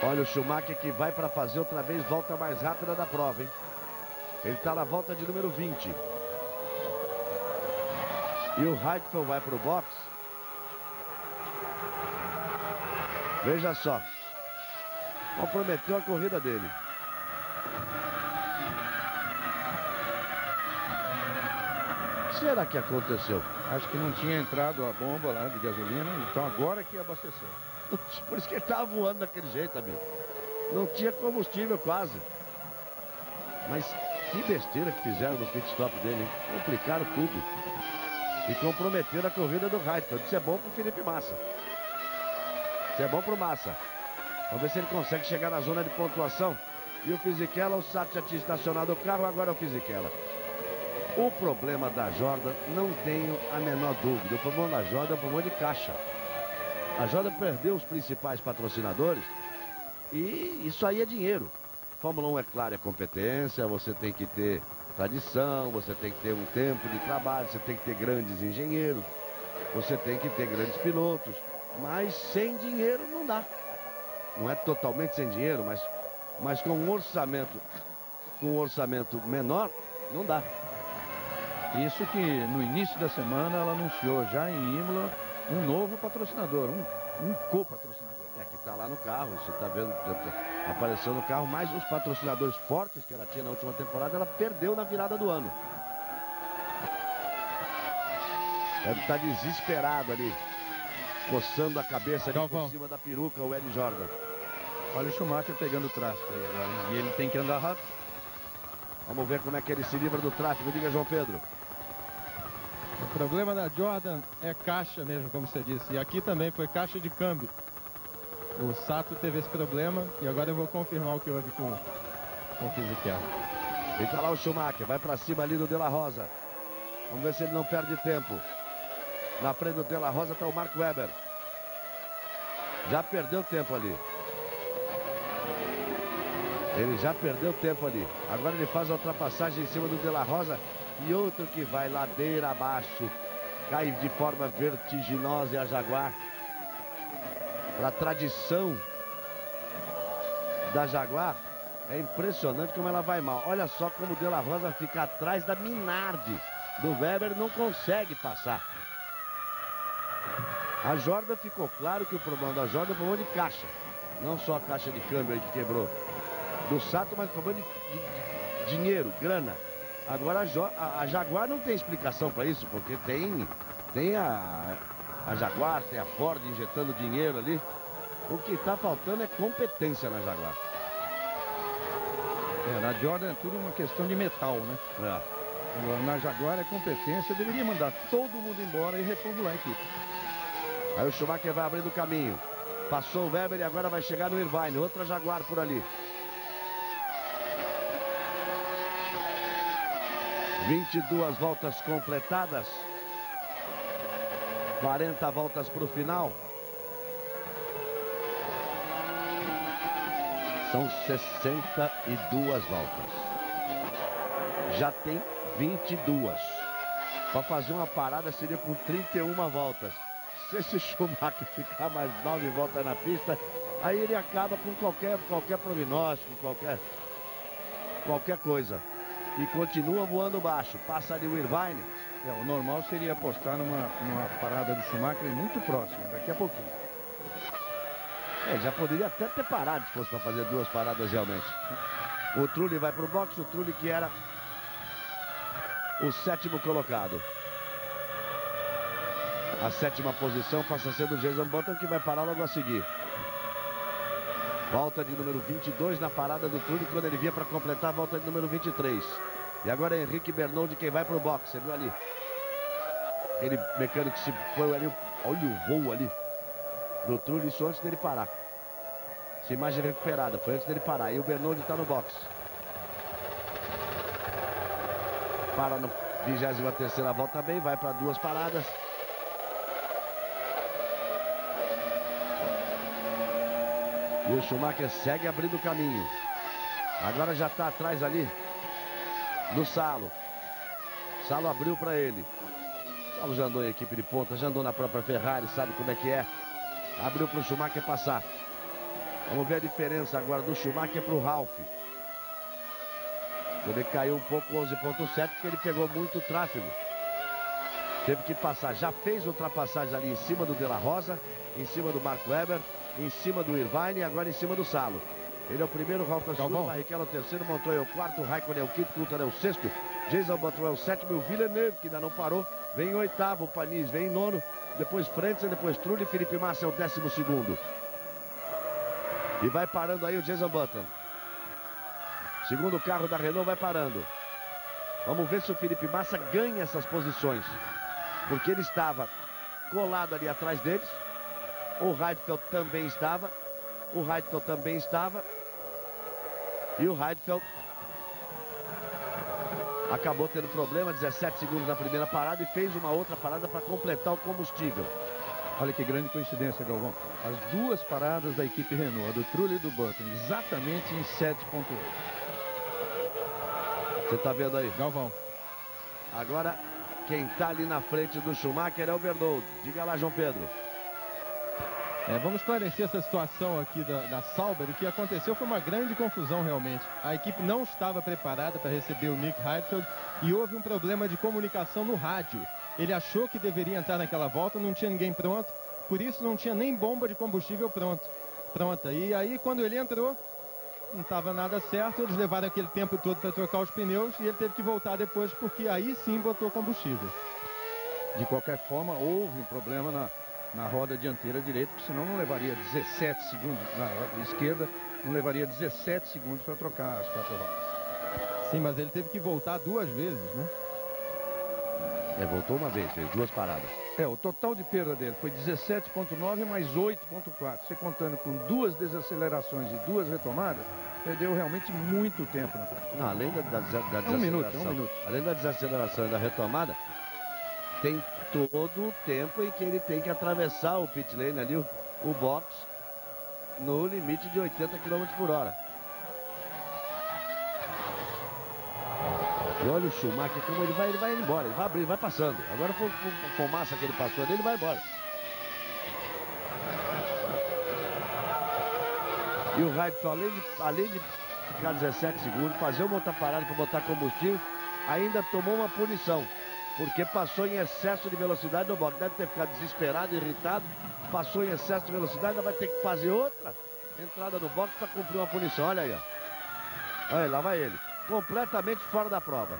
Olha o Schumacher que vai para fazer outra vez volta mais rápida da prova, hein? Ele está na volta de número 20. E o Heidfeld vai para o box. Veja só. Comprometeu a corrida dele. O que será que aconteceu? Acho que não tinha entrado a bomba lá de gasolina, então agora que abasteceu. Por isso que ele estava voando daquele jeito, amigo. Não tinha combustível quase. Mas que besteira que fizeram no pit stop dele, hein? Complicaram tudo. E comprometeram a corrida do Heidfeld. Isso é bom pro Felipe Massa. Isso é bom pro Massa. Vamos ver se ele consegue chegar na zona de pontuação. E o Fisichella, o Sato já tinha estacionado o carro, agora é o Fisichella. O problema da Jordan, não tenho a menor dúvida. O problema da Jordan é o problema de caixa. A Jordan perdeu os principais patrocinadores e isso aí é dinheiro. Fórmula 1 é claro, é competência, você tem que ter tradição, você tem que ter um tempo de trabalho, você tem que ter grandes engenheiros, você tem que ter grandes pilotos, mas sem dinheiro não dá. Não é totalmente sem dinheiro, mas com um orçamento menor, não dá. Isso que no início da semana ela anunciou já em Imola um novo patrocinador, um co-patrocinador. É que tá lá no carro, você tá vendo, apareceu no carro, mas os patrocinadores fortes que ela tinha na última temporada, ela perdeu na virada do ano. Deve estar desesperado ali, coçando a cabeça ali por cima da peruca, o Eddie Jordan. Olha o Schumacher pegando o tráfego aí agora, hein? E ele tem que andar rápido. Vamos ver como é que ele se livra do tráfego, diga João Pedro. O problema da Jordan é caixa mesmo, como você disse. E aqui também foi caixa de câmbio. O Sato teve esse problema e agora eu vou confirmar o que houve com o Fisichella. E tá lá o Schumacher, vai pra cima ali do De La Rosa. Vamos ver se ele não perde tempo. Na frente do De La Rosa tá o Mark Webber. Já perdeu tempo ali. Ele já perdeu tempo ali. Agora ele faz a ultrapassagem em cima do De La Rosa. E outro que vai ladeira abaixo. Cai de forma vertiginosa, e a Jaguar. Para a tradição da Jaguar, é impressionante como ela vai mal. Olha só como o De La Rosa fica atrás da Minardi. Do Webber, não consegue passar. A Jordan, ficou claro que o problema da Jordan é o problema de caixa. Não só a caixa de câmbio aí que quebrou do Sato, mas o problema de dinheiro, grana. Agora a Jaguar não tem explicação para isso, porque tem a Jaguar, tem a Ford injetando dinheiro ali. O que está faltando é competência na Jaguar. Na Jordan é tudo uma questão de metal, né? Na Jaguar é competência, deveria mandar todo mundo embora e reformular a equipe. Aí o Schumacher vai abrindo o caminho. Passou o Webber e agora vai chegar no Irvine, outra Jaguar por ali. 22 voltas completadas. 40 voltas para o final. São 62 voltas. Já tem 22. Para fazer uma parada seria com 31 voltas. Se esse Schumacher ficar mais 9 voltas na pista, aí ele acaba com qualquer prognóstico, qualquer coisa. E continua voando baixo. Passa ali o Irvine. O normal seria apostar numa parada do Schumacher muito próxima, daqui a pouquinho. Já poderia até ter parado se fosse para fazer 2 paradas realmente. O Trulli vai para o box, o Trulli que era o 7º colocado. A 7ª posição passa a ser do Jason Button, que vai parar logo a seguir. Volta de número 22 na parada do Trulli, quando ele vinha para completar a volta de número 23. E agora é Henrique Bernoldi quem vai para o box. Você viu ali? Aquele mecânico que se foi ali. Olha o voo ali do Trulli, isso antes dele parar. Essa imagem recuperada, foi antes dele parar. E o Bernoldi está no box. Para na 23ª volta também, vai para 2 paradas. E o Schumacher segue abrindo o caminho. Agora já está atrás ali do Salo. Salo abriu para ele. Salo já andou em equipe de ponta, já andou na própria Ferrari, sabe como é que é. Abriu para o Schumacher passar. Vamos ver a diferença agora do Schumacher para o Ralf. Ele caiu um pouco 11.7 porque ele pegou muito tráfego. Teve que passar. Já fez ultrapassagem ali em cima do De La Rosa, em cima do Mark Webber, em cima do Irvine e agora em cima do Salo. Ele é o primeiro, Ralf é o segundo, Barrichello é o terceiro, Montoya é o quarto, Raikkonen é o quinto, Coulthard é o sexto, Jason Button é o sétimo e o Villeneuve, que ainda não parou, vem em oitavo, o Panis vem em nono, depois Frentzen, depois Trulli, Felipe Massa é o 12º. E vai parando aí o Jason Button. Segundo carro da Renault vai parando. Vamos ver se o Felipe Massa ganha essas posições. Porque ele estava colado ali atrás deles. O Heidfeld também estava. O Heidfeld também estava. E o Heidfeld acabou tendo problema, 17 segundos na primeira parada e fez uma outra parada para completar o combustível. Olha que grande coincidência, Galvão. As 2 paradas da equipe Renault, a do Trulli e do Button, exatamente em 7.8. Você tá vendo aí? Galvão. Agora, quem tá ali na frente do Schumacher é o Bernoldi. Diga lá, João Pedro. Vamos esclarecer essa situação aqui da Sauber. O que aconteceu foi uma grande confusão realmente. A equipe não estava preparada para receber o Nick Heidfeld e houve um problema de comunicação no rádio. Ele achou que deveria entrar naquela volta, não tinha ninguém pronto, por isso não tinha nem bomba de combustível pronta. E aí quando ele entrou, não estava nada certo, eles levaram aquele tempo todo para trocar os pneus e ele teve que voltar depois porque aí sim botou combustível. De qualquer forma, houve um problema na roda dianteira direita, porque senão não levaria 17 segundos, na roda esquerda, não levaria 17 segundos para trocar as 4 rodas. Sim, mas ele teve que voltar 2 vezes, né? Voltou uma vez, fez 2 paradas. O total de perda dele foi 17.9 mais 8.4. Você contando com 2 desacelerações e 2 retomadas, perdeu realmente muito tempo na prova. Não, além da desaceleração, um minuto. Além da desaceleração e da retomada, tem todo o tempo em que ele tem que atravessar o pit lane ali, o box, no limite de 80 km por hora. E olha o Schumacher como ele vai embora, ele vai abrir, vai passando. Agora foi a fumaça que ele passou ali, ele vai embora. E o Heidfeld, além de ficar 17 segundos, fazer uma outra parada para botar combustível, ainda tomou uma punição. Porque passou em excesso de velocidade no box. Deve ter ficado desesperado, irritado. Passou em excesso de velocidade, ainda vai ter que fazer outra entrada no box para cumprir uma punição. Olha aí, ó. Olha aí, lá vai ele. Completamente fora da prova.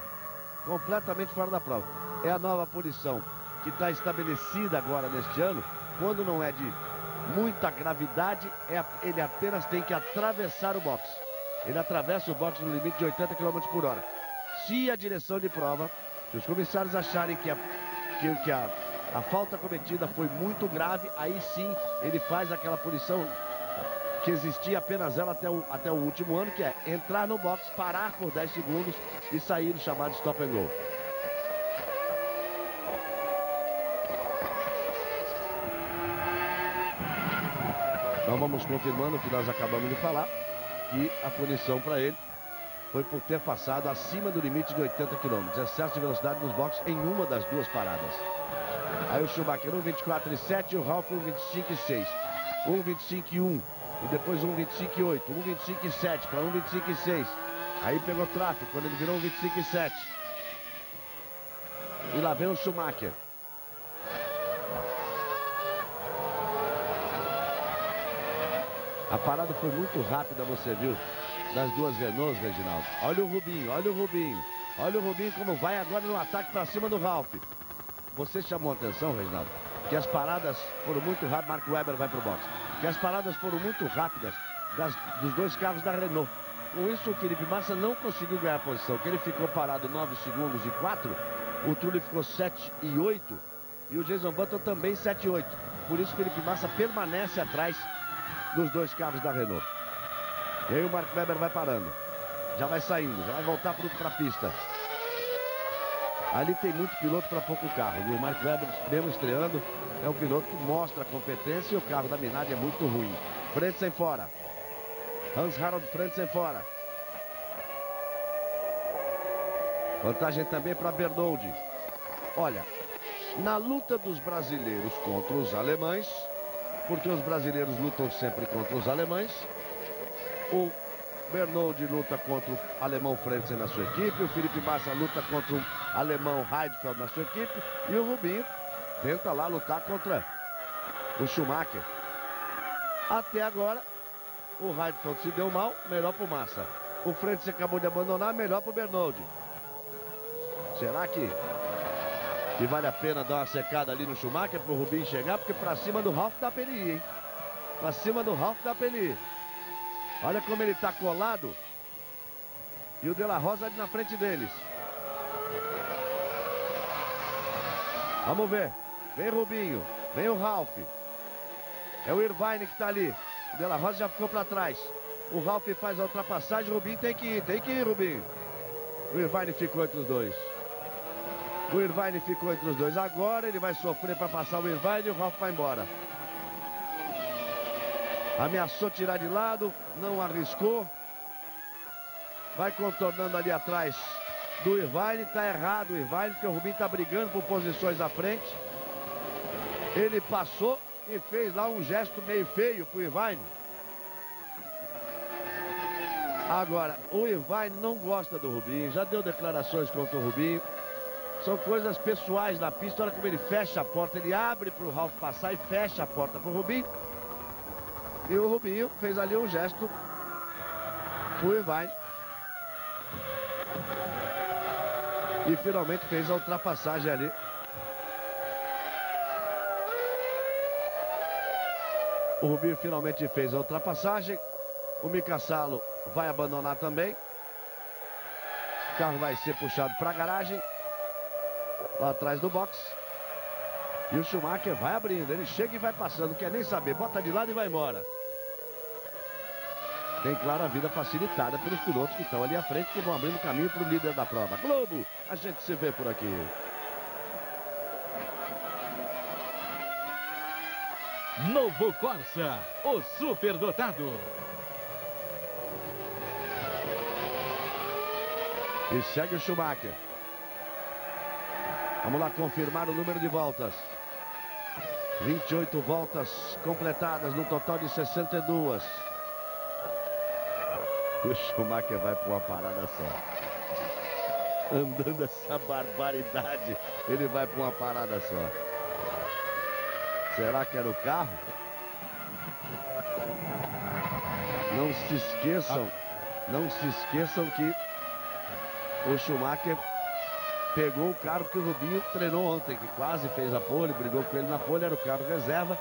Completamente fora da prova. É a nova punição que está estabelecida agora neste ano. Quando não é de muita gravidade, ele apenas tem que atravessar o box. Ele atravessa o box no limite de 80 km por hora. Se a direção de prova, se os comissários acharem que a falta cometida foi muito grave, aí sim ele faz aquela punição que existia apenas ela até o último ano, que é entrar no box, parar por 10 segundos e sair do chamado stop and go. Então vamos confirmando o que nós acabamos de falar, que a punição para ele foi por ter passado acima do limite de 80 km. Excesso de velocidade nos boxes em uma das duas paradas. Aí o Schumacher 1,24,7 e o Ralf 1,25,6. 1,25,1 e depois 1,25,8. 1,25,7 para 1,25,6. Aí pegou tráfego quando ele virou 1,25,7. E lá vem o Schumacher. A parada foi muito rápida, você viu, das duas Renaults, Reginaldo. Olha o Rubinho, olha o Rubinho. Olha o Rubinho como vai agora no ataque para cima do Ralf. Você chamou a atenção, Reginaldo, que as paradas foram muito rápidas. Marco Webber vai para o boxe. Que as paradas foram muito rápidas dos dois carros da Renault. Com isso, o Felipe Massa não conseguiu ganhar a posição, que ele ficou parado 9 segundos e 4. O Trulli ficou 7 e 8. E o Jason Button também 7 e 8. Por isso, o Felipe Massa permanece atrás dos dois carros da Renault. E aí o Marco Webber vai parando. Já vai saindo, já vai voltar para a pista. Ali tem muito piloto para pouco carro. E o Marco Webber, mesmo estreando, é um piloto que mostra a competência e o carro da Minardi é muito ruim. Frentzen fora. Hans-Harald Frentzen fora. Vantagem também para Bernoulli. Olha, na luta dos brasileiros contra os alemães, porque os brasileiros lutam sempre contra os alemães, o Bernoulli luta contra o alemão Frentzen na sua equipe, o Felipe Massa luta contra o alemão Heidfeld na sua equipe, e o Rubinho tenta lá lutar contra o Schumacher. Até agora, o Heidfeld se deu mal, melhor para o Massa. O Frentzen acabou de abandonar, melhor para o Bernoulli. Será que vale a pena dar uma secada ali no Schumacher para o Rubinho chegar? Porque para cima do Ralf dá para ele ir, hein? Para cima do Ralf dá para ele ir. Olha como ele está colado. E o De La Rosa ali na frente deles. Vamos ver. Vem Rubinho. Vem o Ralf. É o Irvine que está ali. O De La Rosa já ficou para trás. O Ralf faz a ultrapassagem. O Rubinho tem que ir, Rubinho. O Irvine ficou entre os dois. O Irvine ficou entre os dois. Agora ele vai sofrer para passar o Irvine e o Ralf vai embora. Ameaçou tirar de lado, não arriscou. Vai contornando ali atrás do Irvine. Tá errado o Irvine, porque o Rubinho tá brigando por posições à frente. Ele passou e fez lá um gesto meio feio pro Irvine. Agora, o Irvine não gosta do Rubinho, já deu declarações contra o Rubinho. São coisas pessoais na pista. Olha como ele fecha a porta, ele abre pro Ralf passar e fecha a porta pro Rubinho. E o Rubinho fez ali um gesto pro Irvine. E finalmente fez a ultrapassagem ali. O Rubinho finalmente fez a ultrapassagem. O Mika Salo vai abandonar também. O carro vai ser puxado para a garagem. Lá atrás do box. E o Schumacher vai abrindo. Ele chega e vai passando. Não quer nem saber. Bota de lado e vai embora. Tem, claro, a vida facilitada pelos pilotos que estão ali à frente, que vão abrindo caminho para o líder da prova. Globo, a gente se vê por aqui. Novo Corsa, o superdotado. E segue o Schumacher. Vamos lá confirmar o número de voltas. 28 voltas completadas no total de 62. O Schumacher vai para uma parada só. Andando essa barbaridade, ele vai para uma parada só. Será que era o carro? Não se esqueçam que o Schumacher pegou o carro que o Rubinho treinou ontem, que quase fez a pole, brigou com ele na pole, era o carro reserva.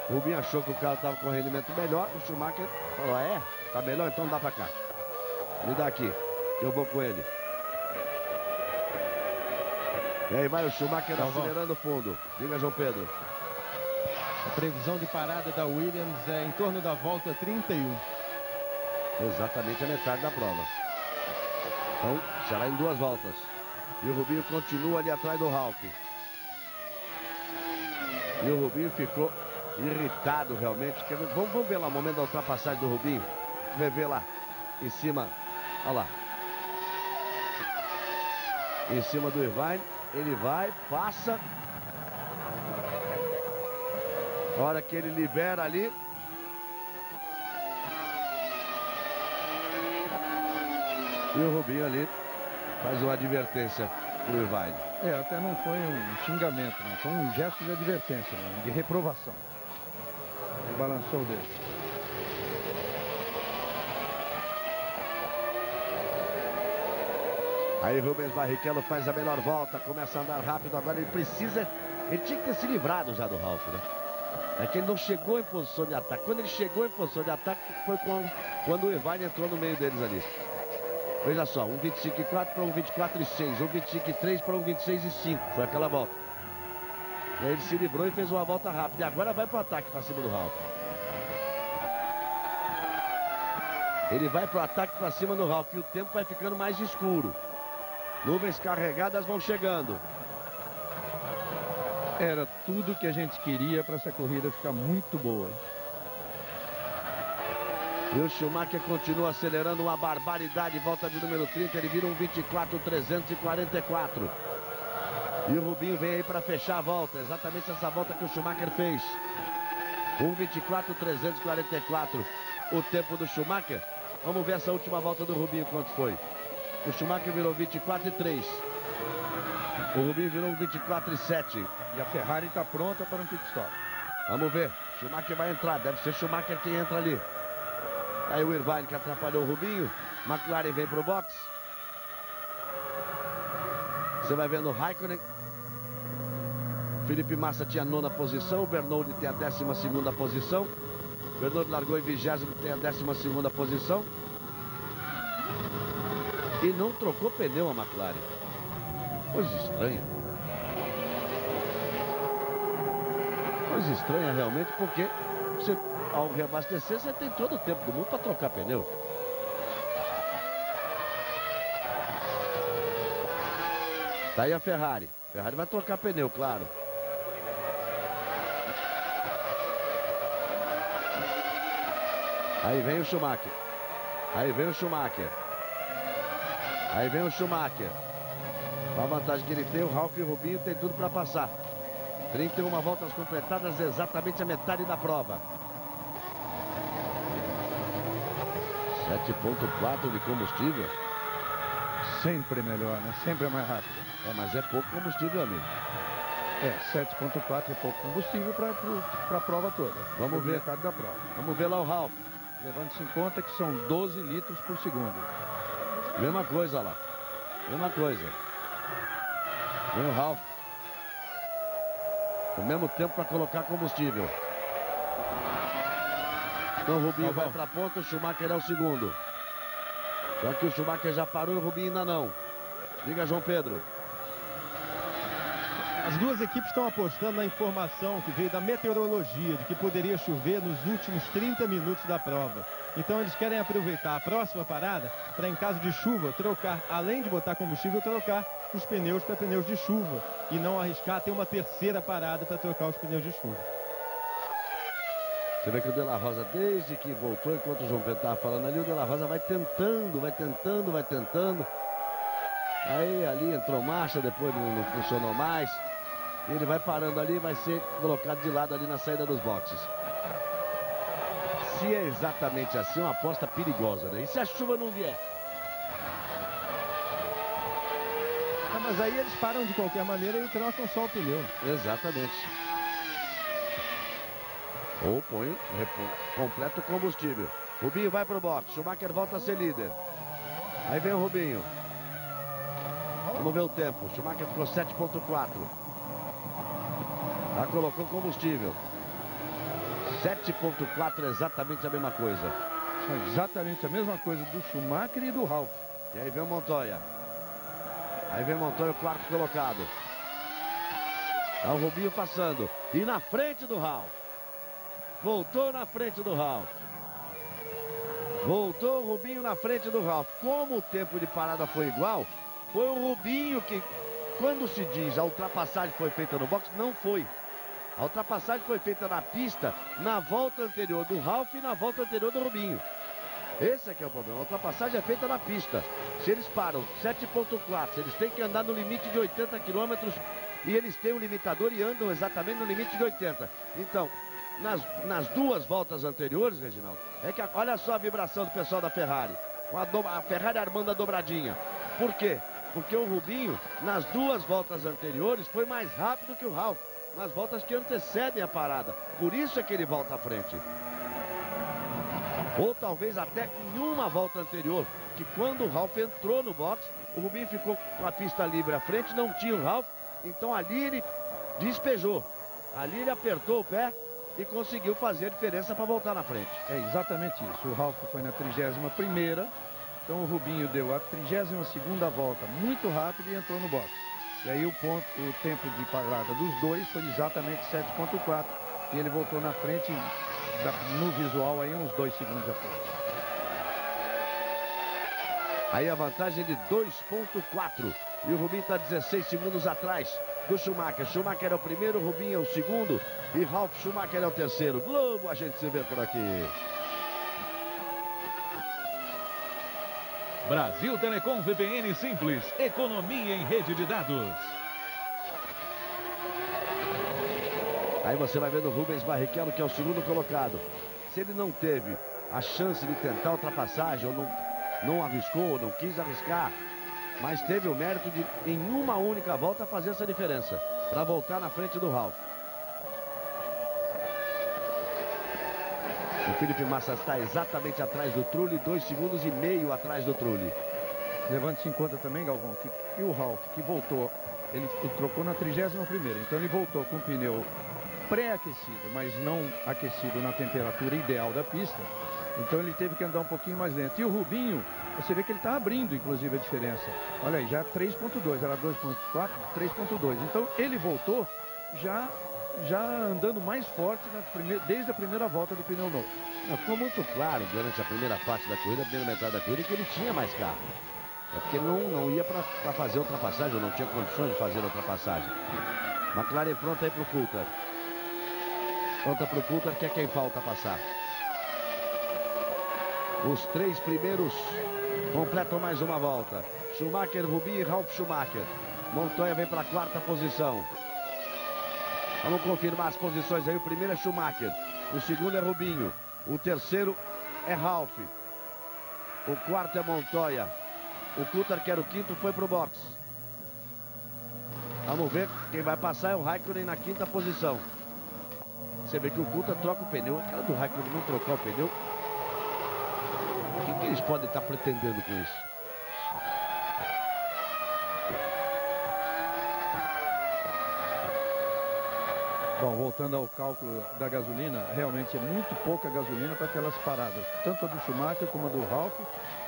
O Rubinho achou que o carro estava com rendimento melhor, o Schumacher falou, tá melhor, então dá pra cá. Me dá aqui, eu vou com ele. E aí vai o Schumacher acelerando o fundo. Diga, João Pedro. A previsão de parada da Williams é em torno da volta 31. Exatamente a metade da prova. Então, será em 2 voltas. E o Rubinho continua ali atrás do Ralf. E o Rubinho ficou irritado realmente. Vamos ver lá o momento da ultrapassagem do Rubinho. Ver lá em cima. Olha lá. Em cima do Irvine. Ele vai, passa. A hora que ele libera ali. E o Rubinho ali faz uma advertência pro Irvine. Até não foi um xingamento, não. Foi um gesto de advertência, não, de reprovação. Ele balançou o dedo. Aí Rubens Barrichello faz a melhor volta, começa a andar rápido. Agora ele precisa... Ele tinha que ter se livrado já do Ralf, né? É que ele não chegou em posição de ataque. Quando ele chegou em posição de ataque, foi quando o Irvine entrou no meio deles ali. Veja só, 1,25,4 para 1,24,6, 1,25,3 para 1,26,5. Foi aquela volta. E aí ele se livrou e fez uma volta rápida. E agora vai para o ataque para cima do Ralf. Ele vai para o ataque para cima do Ralf. E o tempo vai ficando mais escuro. Nuvens carregadas vão chegando. Era tudo que a gente queria para essa corrida ficar muito boa. E o Schumacher continua acelerando uma barbaridade. Volta de número 30, ele vira um 24,344. E o Rubinho vem aí para fechar a volta. Exatamente essa volta que o Schumacher fez. 1,24,344. O tempo do Schumacher. Vamos ver essa última volta do Rubinho quanto foi. O Schumacher virou 24,3. O Rubinho virou um 24,7. E a Ferrari está pronta para um pit stop. Vamos ver. Schumacher vai entrar. Deve ser Schumacher quem entra ali. Aí o Irvine que atrapalhou o Rubinho. McLaren vem para o box. Você vai vendo o Raikkonen. Felipe Massa tinha a 9ª posição. O Bernoulli tem a 12ª posição. O Bernoulli largou em 20º, tem a 12ª posição. E não trocou pneu a McLaren. Coisa estranha. Coisa estranha realmente, porque você, ao reabastecer, você tem todo o tempo do mundo para trocar pneu. Tá aí a Ferrari. Ferrari vai trocar pneu, claro. Aí vem o Schumacher. Aí vem o Schumacher. Aí vem o Schumacher. A vantagem que ele tem, o Ralf e o Rubinho tem tudo para passar. 31 voltas completadas, exatamente a metade da prova. 7,4 de combustível. Sempre melhor, né? Sempre é mais rápido. Mas é pouco combustível, amigo. 7,4 é pouco combustível para a prova toda. Vamos ver. Metade da prova. Vamos ver lá o Ralf. Levando-se em conta que são 12 litros por segundo. Mesma coisa lá. Mesma coisa. Vem o Ralf. O mesmo tempo para colocar combustível. Então o Rubinho vai para a ponta, o Schumacher é o segundo. Só que o Schumacher já parou e o Rubinho ainda não. Diga, João Pedro. As duas equipes estão apostando na informação que veio da meteorologia, de que poderia chover nos últimos 30 minutos da prova. Então eles querem aproveitar a próxima parada para, em caso de chuva, trocar, além de botar combustível, trocar os pneus para pneus de chuva. E não arriscar ter uma terceira parada para trocar os pneus de chuva. Você vê que o De La Rosa, desde que voltou, enquanto o João Pedro estava falando ali, o De La Rosa vai tentando. Aí ali entrou marcha, depois não funcionou mais. Ele vai parando ali, vai ser colocado de lado ali na saída dos boxes. Se é exatamente assim, uma aposta perigosa, né? E se a chuva não vier? Mas aí eles param de qualquer maneira e trocam só o pneu. Exatamente. Ou põe, completa o combustível. Rubinho vai pro box, Schumacher volta a ser líder. Aí vem o Rubinho. Vamos ver o tempo. Schumacher ficou 7,4. Já colocou combustível. 7,4 é exatamente a mesma coisa. Exatamente a mesma coisa do Schumacher e do Ralf. E aí vem o Montoya. Aí vem o Montoya, o quarto colocado. Tá o Rubinho passando. E na frente do Ralf. Voltou na frente do Ralf. Voltou o Rubinho na frente do Ralf. Como o tempo de parada foi igual, foi o Rubinho que, quando se diz a ultrapassagem foi feita no box, não foi. A ultrapassagem foi feita na pista, na volta anterior do Ralf e na volta anterior do Rubinho. Esse é que é o problema. A ultrapassagem é feita na pista. Se eles param 7.4, eles têm que andar no limite de 80 km e eles têm um limitador e andam exatamente no limite de 80. Então, nas duas voltas anteriores, Reginaldo, olha só a vibração do pessoal da Ferrari. A Ferrari armando a dobradinha. Por quê? Porque o Rubinho, nas duas voltas anteriores, foi mais rápido que o Ralf. Nas voltas que antecedem a parada. Por isso é que ele volta à frente. Ou talvez até em uma volta anterior, que quando o Ralf entrou no box, o Rubinho ficou com a pista livre à frente, não tinha o Ralf, então ali ele despejou. Ali ele apertou o pé e conseguiu fazer a diferença para voltar na frente. É exatamente isso. O Ralf foi na 31ª, então o Rubinho deu a 32ª volta muito rápido e entrou no box. E aí o tempo de parada dos dois foi exatamente 7.4 e ele voltou na frente, no visual aí uns 2 segundos à frente. Aí a vantagem de 2.4 e o Rubinho está 16 segundos atrás do Schumacher. Schumacher é o primeiro, Rubinho é o segundo e Ralf Schumacher é o terceiro. Globo, a gente se vê por aqui. Brasil Telecom VPN Simples, economia em rede de dados. Aí você vai vendo o Rubens Barrichello, que é o segundo colocado. Se ele não teve a chance de tentar ultrapassagem, ou não arriscou, não quis arriscar, mas teve o mérito de, em uma única volta, fazer essa diferença, para voltar na frente do Ralf. O Felipe Massa está exatamente atrás do Trulli, 2,5 segundos atrás do Trulli. Levando-se em conta também, Galvão, que o Ralf, que voltou, ele trocou na 31ª, então ele voltou com o pneu pré-aquecido, mas não aquecido na temperatura ideal da pista. Então ele teve que andar um pouquinho mais lento. E o Rubinho, você vê que ele está abrindo, inclusive, a diferença. Olha aí, já 3.2, era 2.4, 3.2. Então ele voltou já andando mais forte desde a primeira volta do pneu novo. Ficou muito claro durante a primeira parte da corrida, a primeira metade da corrida, que ele tinha mais carro. É porque ele não ia para fazer ultrapassagem, ou não tinha condições de fazer ultrapassagem. McLaren pronta aí para o Coulthard. Pronta para o Coulthard, que é quem falta passar. Os 3 primeiros completam mais uma volta. Schumacher, Rubinho e Ralf Schumacher. Montoya vem para a 4ª posição. Vamos confirmar as posições aí. O primeiro é Schumacher. O segundo é Rubinho. O terceiro é Ralf. O quarto é Montoya. O Coulthard, que era o quinto, foi pro box. Vamos ver. Quem vai passar é o Raikkonen na 5ª posição. Você vê que o Coulthard troca o pneu. Aquela do Raikkonen não trocar o pneu. O que eles podem estar pretendendo com isso? Bom, voltando ao cálculo da gasolina, realmente é muito pouca gasolina para aquelas paradas. Tanto a do Schumacher, como a do Ralf,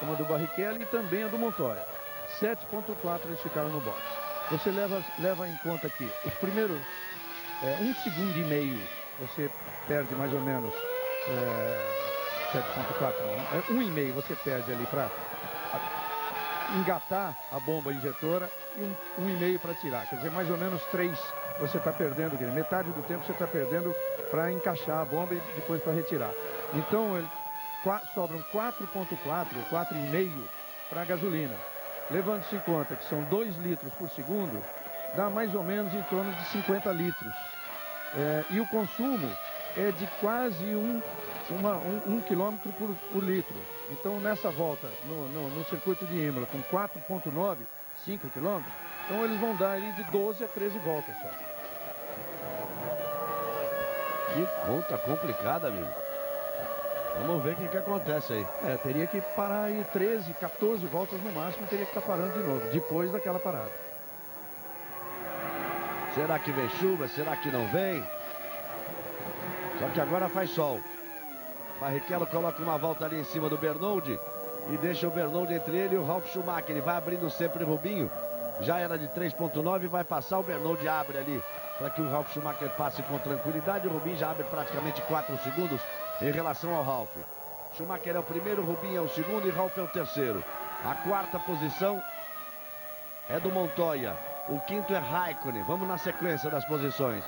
como a do Barrichello e também a do Montoya. 7.4 eles ficaram no box. Você leva em conta que os primeiros 1,5 segundos você perde mais ou menos 7.4, 1,5 você perde ali para engatar a bomba injetora e 1,5 para tirar. Quer dizer, mais ou menos 3 você está perdendo, metade do tempo você está perdendo para encaixar a bomba e depois para retirar. Então, sobram 4.4, 4,5 para a gasolina. Levando-se em conta que são 2 litros por segundo, dá mais ou menos em torno de 50 litros. E o consumo é de quase 1 quilômetro por litro. Então, nessa volta, no circuito de Imola, com 4.9, 5 quilômetros, então eles vão dar ali de 12 a 13 voltas só. Que conta complicada, amigo. Vamos ver o que acontece aí. Teria que parar aí 13, 14 voltas no máximo, teria que estar parando de novo, depois daquela parada. Será que vem chuva? Será que não vem? Só que agora faz sol. Barrichello coloca uma volta ali em cima do Bernoulli e deixa o Bernoulli entre ele e o Ralf Schumacher. Ele vai abrindo sempre o Rubinho. Já era de 3.9 e vai passar. O Bernoulli abre ali para que o Ralf Schumacher passe com tranquilidade. O Rubinho já abre praticamente 4 segundos em relação ao Ralf. Schumacher é o primeiro, Rubinho é o segundo e Ralf é o terceiro. A 4ª posição é do Montoya. O 5º é Raikkonen. Vamos na sequência das posições.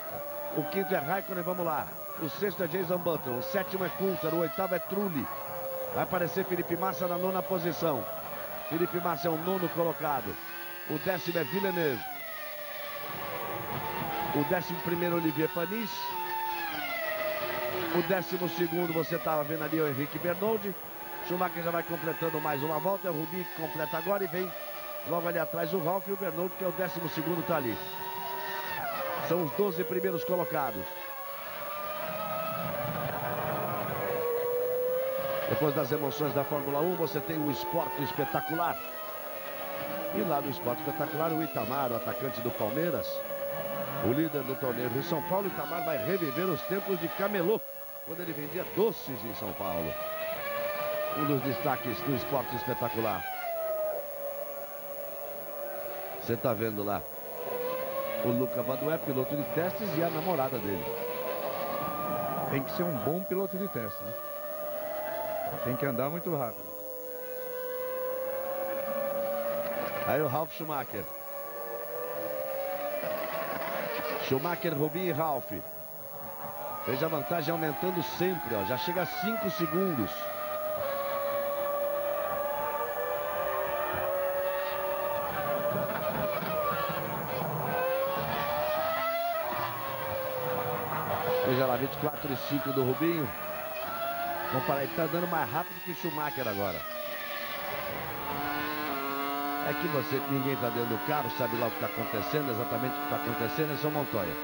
O quinto é Raikkonen, vamos lá. O sexto é Jason Button. O sétimo é Coulter. O oitavo é Trulli. Vai aparecer Felipe Massa na nona posição. Felipe Massa é o nono colocado. O décimo é Villeneuve. O 11º Olivier Panis. O 12º você estava vendo ali o Henrique Bernoldi. Schumacher já vai completando mais uma volta. É o Rubinho que completa agora e vem logo ali atrás o Ralf e o Bernoldi, que é o 12º, está ali. São os 12 primeiros colocados. Depois das emoções da Fórmula 1, você tem o Esporte Espetacular. E lá no Esporte Espetacular, o Itamar, o atacante do Palmeiras, o líder do torneio Rio São Paulo. Itamar vai reviver os tempos de camelô, quando ele vendia doces em São Paulo. Um dos destaques do Esporte Espetacular. Você está vendo lá o Luca Badoer, piloto de testes, e a namorada dele. Tem que ser um bom piloto de teste, né? Tem que andar muito rápido. Aí o Ralf Schumacher. Schumacher, Rubinho e Ralf. Veja a vantagem aumentando sempre, ó. Já chega a 5 segundos. Veja lá, 24 e 5 do Rubinho. Vamos parar, ele está andando mais rápido que o Schumacher agora. É que ninguém está dentro do carro, sabe lá o que está acontecendo, exatamente o que está acontecendo, é só Montoya.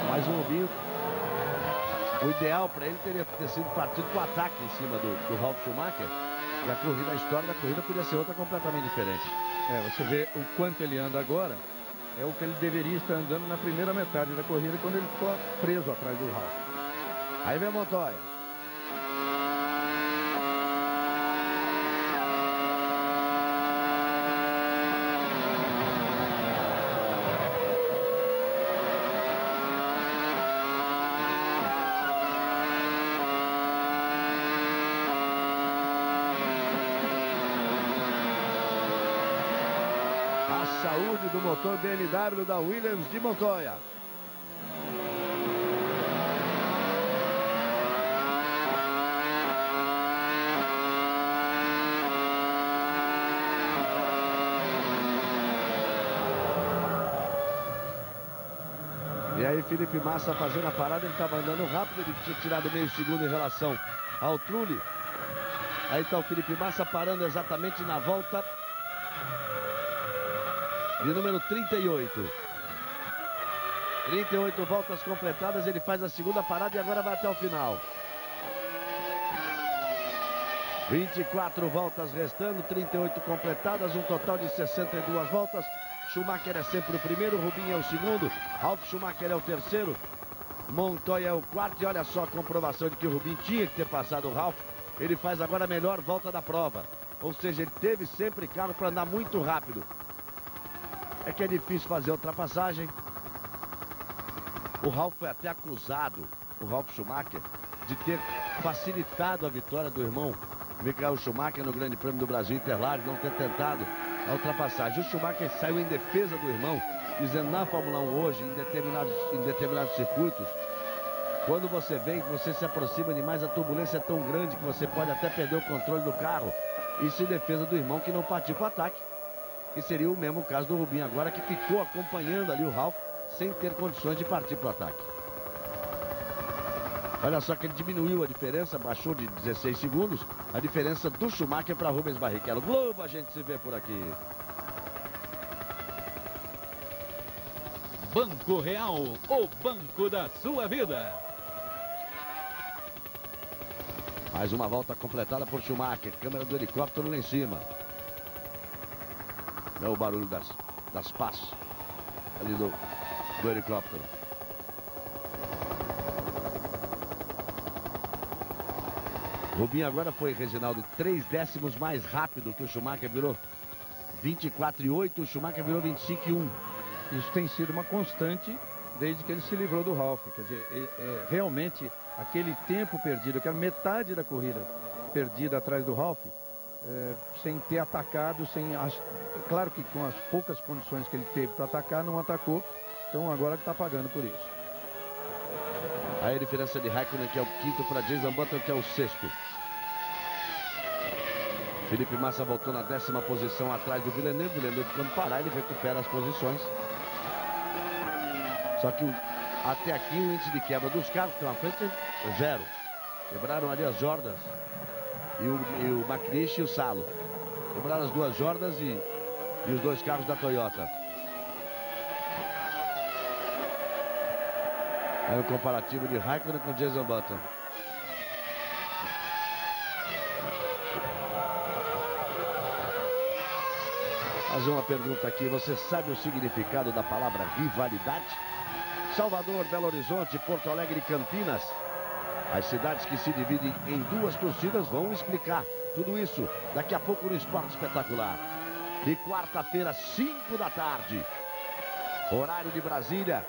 Mas o Rubinho, o ideal para ele teria ter sido partido com o ataque em cima do Ralf Schumacher. E a corrida, a história da corrida podia ser outra completamente diferente. Você vê o quanto ele anda agora. É o que ele deveria estar andando na primeira metade da corrida, quando ele ficou preso atrás do Ralf. Aí vem Montoya. Saúde do motor BMW da Williams de Montoya. E aí Felipe Massa fazendo a parada, ele estava andando rápido, ele tinha tirado meio segundo em relação ao Trulli. Aí está o Felipe Massa parando exatamente na volta de número 38. 38 voltas completadas, ele faz a segunda parada e agora vai até o final. 24 voltas restando, 38 completadas, um total de 62 voltas. Schumacher é sempre o primeiro, Rubinho é o segundo, Ralf Schumacher é o terceiro, Montoya é o quarto. E olha só a comprovação de que o Rubinho tinha que ter passado o Ralf. Ele faz agora a melhor volta da prova. Ou seja, ele teve sempre carro para andar muito rápido. É que é difícil fazer ultrapassagem. O Ralf foi até acusado, o Ralf Schumacher, de ter facilitado a vitória do irmão Michael Schumacher no Grande Prêmio do Brasil Interlagos, não ter tentado a ultrapassagem. O Schumacher saiu em defesa do irmão, dizendo na Fórmula 1 hoje, em determinados circuitos, quando você vem, você se aproxima demais, a turbulência é tão grande que você pode até perder o controle do carro. Isso em defesa do irmão que não partiu para o ataque. Que seria o mesmo caso do Rubinho agora, que ficou acompanhando ali o Ralf sem ter condições de partir para o ataque. Olha só que ele diminuiu a diferença, baixou de 16 segundos a diferença do Schumacher para Rubens Barrichello. Globo, a gente se vê por aqui. Banco Real, o banco da sua vida. Mais uma volta completada por Schumacher, câmera do helicóptero lá em cima. É o barulho das pás ali do helicóptero. Rubinho agora foi, Reginaldo, 3 décimos mais rápido que o Schumacher, virou 24,8, o Schumacher virou 25,1. Isso tem sido uma constante desde que ele se livrou do Ralf. Quer dizer, realmente aquele tempo perdido, aquela metade da corrida perdida atrás do Ralf, sem ter atacado, claro que com as poucas condições que ele teve para atacar, não atacou, Então agora que está pagando por isso. Aí a diferença de Raikkonen, que é o quinto, para Jenson Button, que é o sexto. Felipe Massa voltou na 10ª posição atrás do Villeneuve. Villeneuve, quando parar, ele recupera as posições. Só que até aqui o índice de quebra dos carros que estão à frente é 0. Quebraram ali as Jordans e o McNish e o Salo. Quebraram as duas Jordans e os dois carros da Toyota. Aí o comparativo de Raikkonen com Jenson Button. Fazer uma pergunta aqui, você sabe o significado da palavra rivalidade? Salvador, Belo Horizonte, Porto Alegre e Campinas. As cidades que se dividem em duas torcidas vão explicar tudo isso daqui a pouco no Esporte Espetacular. De quarta-feira, 5 da tarde. Horário de Brasília.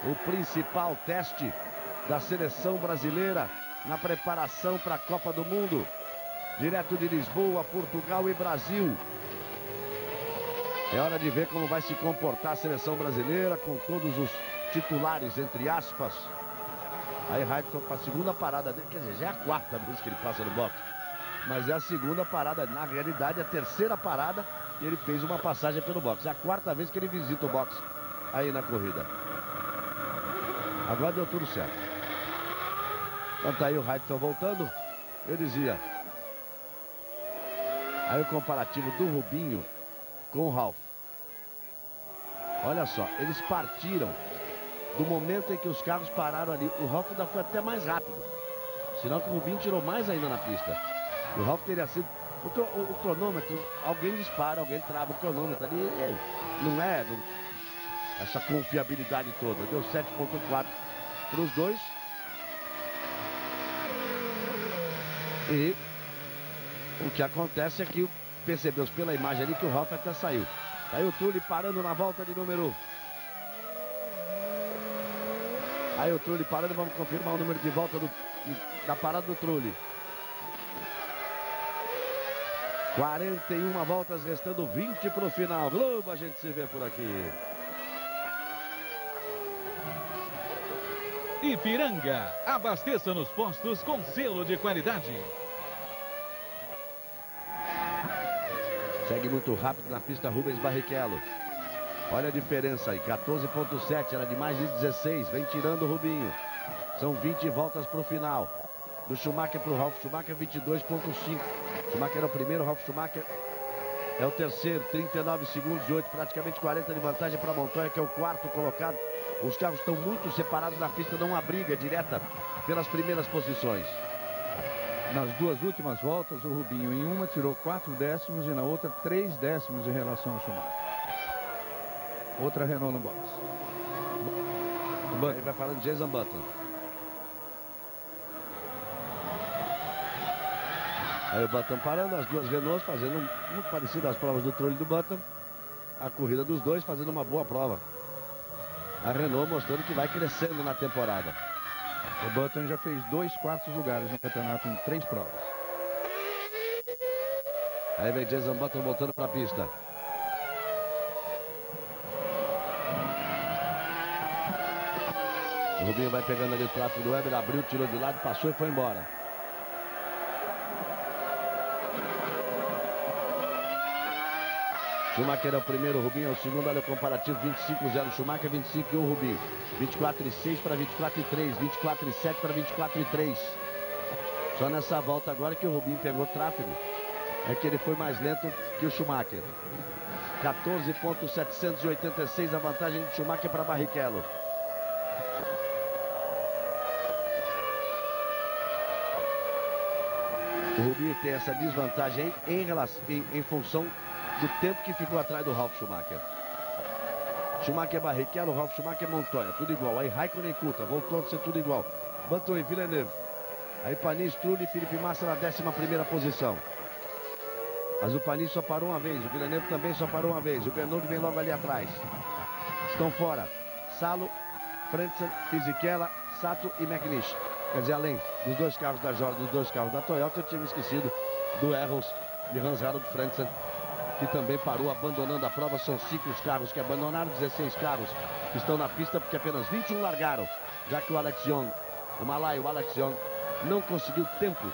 O principal teste da seleção brasileira na preparação para a Copa do Mundo. Direto de Lisboa, Portugal e Brasil. É hora de ver como vai se comportar a seleção brasileira com todos os titulares, entre aspas. Aí Raikkonen para a segunda parada dele, quer dizer, já é a quarta vez que ele passa no box. Mas é a segunda parada, na realidade a terceira parada que ele fez uma passagem pelo box. É a quarta vez que ele visita o box aí na corrida. Agora deu tudo certo. Então tá aí o Raikkonen voltando. Eu dizia. Aí o comparativo do Rubinho com o Ralf. Olha só, eles partiram do momento em que os carros pararam ali. O Ralf ainda foi até mais rápido. Senão que o Rubinho tirou mais ainda na pista. O Ralf teria sido... Porque o cronômetro, alguém dispara, alguém trava o cronômetro ali. Não é essa confiabilidade toda. Deu 7.4 para os dois. E o que acontece é que percebeu pela imagem ali que o Ralf até saiu. Aí o Trulli parando na volta de número... Aí o Trulli parando, vamos confirmar o número de volta da parada do Trulli. 41 voltas, restando 20 para o final. Globo, a gente se vê por aqui. Ipiranga, abasteça nos postos com selo de qualidade. Segue muito rápido na pista Rubens Barrichello. Olha a diferença aí, 14.7, era de mais de 16, vem tirando o Rubinho. São 20 voltas para o final. Do Schumacher para o Ralf Schumacher, 22.5. Schumacher é o primeiro, Ralf Schumacher é o terceiro, 39 segundos e 8, praticamente 40 de vantagem para Montoya, que é o quarto colocado. Os carros estão muito separados na pista, não há briga direta pelas primeiras posições. Nas duas últimas voltas, o Rubinho em uma tirou 4 décimos e na outra 3 décimos em relação ao Schumacher. Outra Renault no box. Aí vai falando de Jenson Button. Aí o Button parando, as duas Renaults fazendo muito parecido às provas do Trulli e do Button. A corrida dos dois fazendo uma boa prova. A Renault mostrando que vai crescendo na temporada. O Button já fez 2 quartos lugares no campeonato em 3 provas. Aí vem Jenson Button voltando para a pista. O Rubinho vai pegando ali o tráfego do Weber, abriu, tirou de lado, passou e foi embora. Schumacher é o primeiro, o Rubinho é o segundo. Olha o comparativo, 25-0 Schumacher, 25 e o Rubinho. 24-6 para 24-3, 24-7 para 24-3. Só nessa volta agora que o Rubinho pegou tráfego, é que ele foi mais lento que o Schumacher. 14.786 a vantagem de Schumacher para Barrichello. O Rubinho tem essa desvantagem em função do tempo que ficou atrás do Ralf Schumacher. Schumacher, Barrichello, Ralf Schumacher, Montoya, tudo igual. Aí Raikkonen e Coulthard, voltou a ser tudo igual. Button e Villeneuve. Aí Panis, Trulli e Felipe Massa na 11ª posição. Mas o Panis só parou uma vez, o Villeneuve também só parou uma vez. O Bernoulli vem logo ali atrás. Estão fora Salo, Frentzen, Fisichella, Sato e McNish. Quer dizer, além dos dois carros da Jordan, dos dois carros da Toyota, eu tinha me esquecido do Erros de Hans-Harald Frentzen, que também parou, abandonando a prova. São 5 os carros que abandonaram, 16 carros que estão na pista, porque apenas 21 largaram, já que o Alex Young, o malaio Alex Young, não conseguiu tempo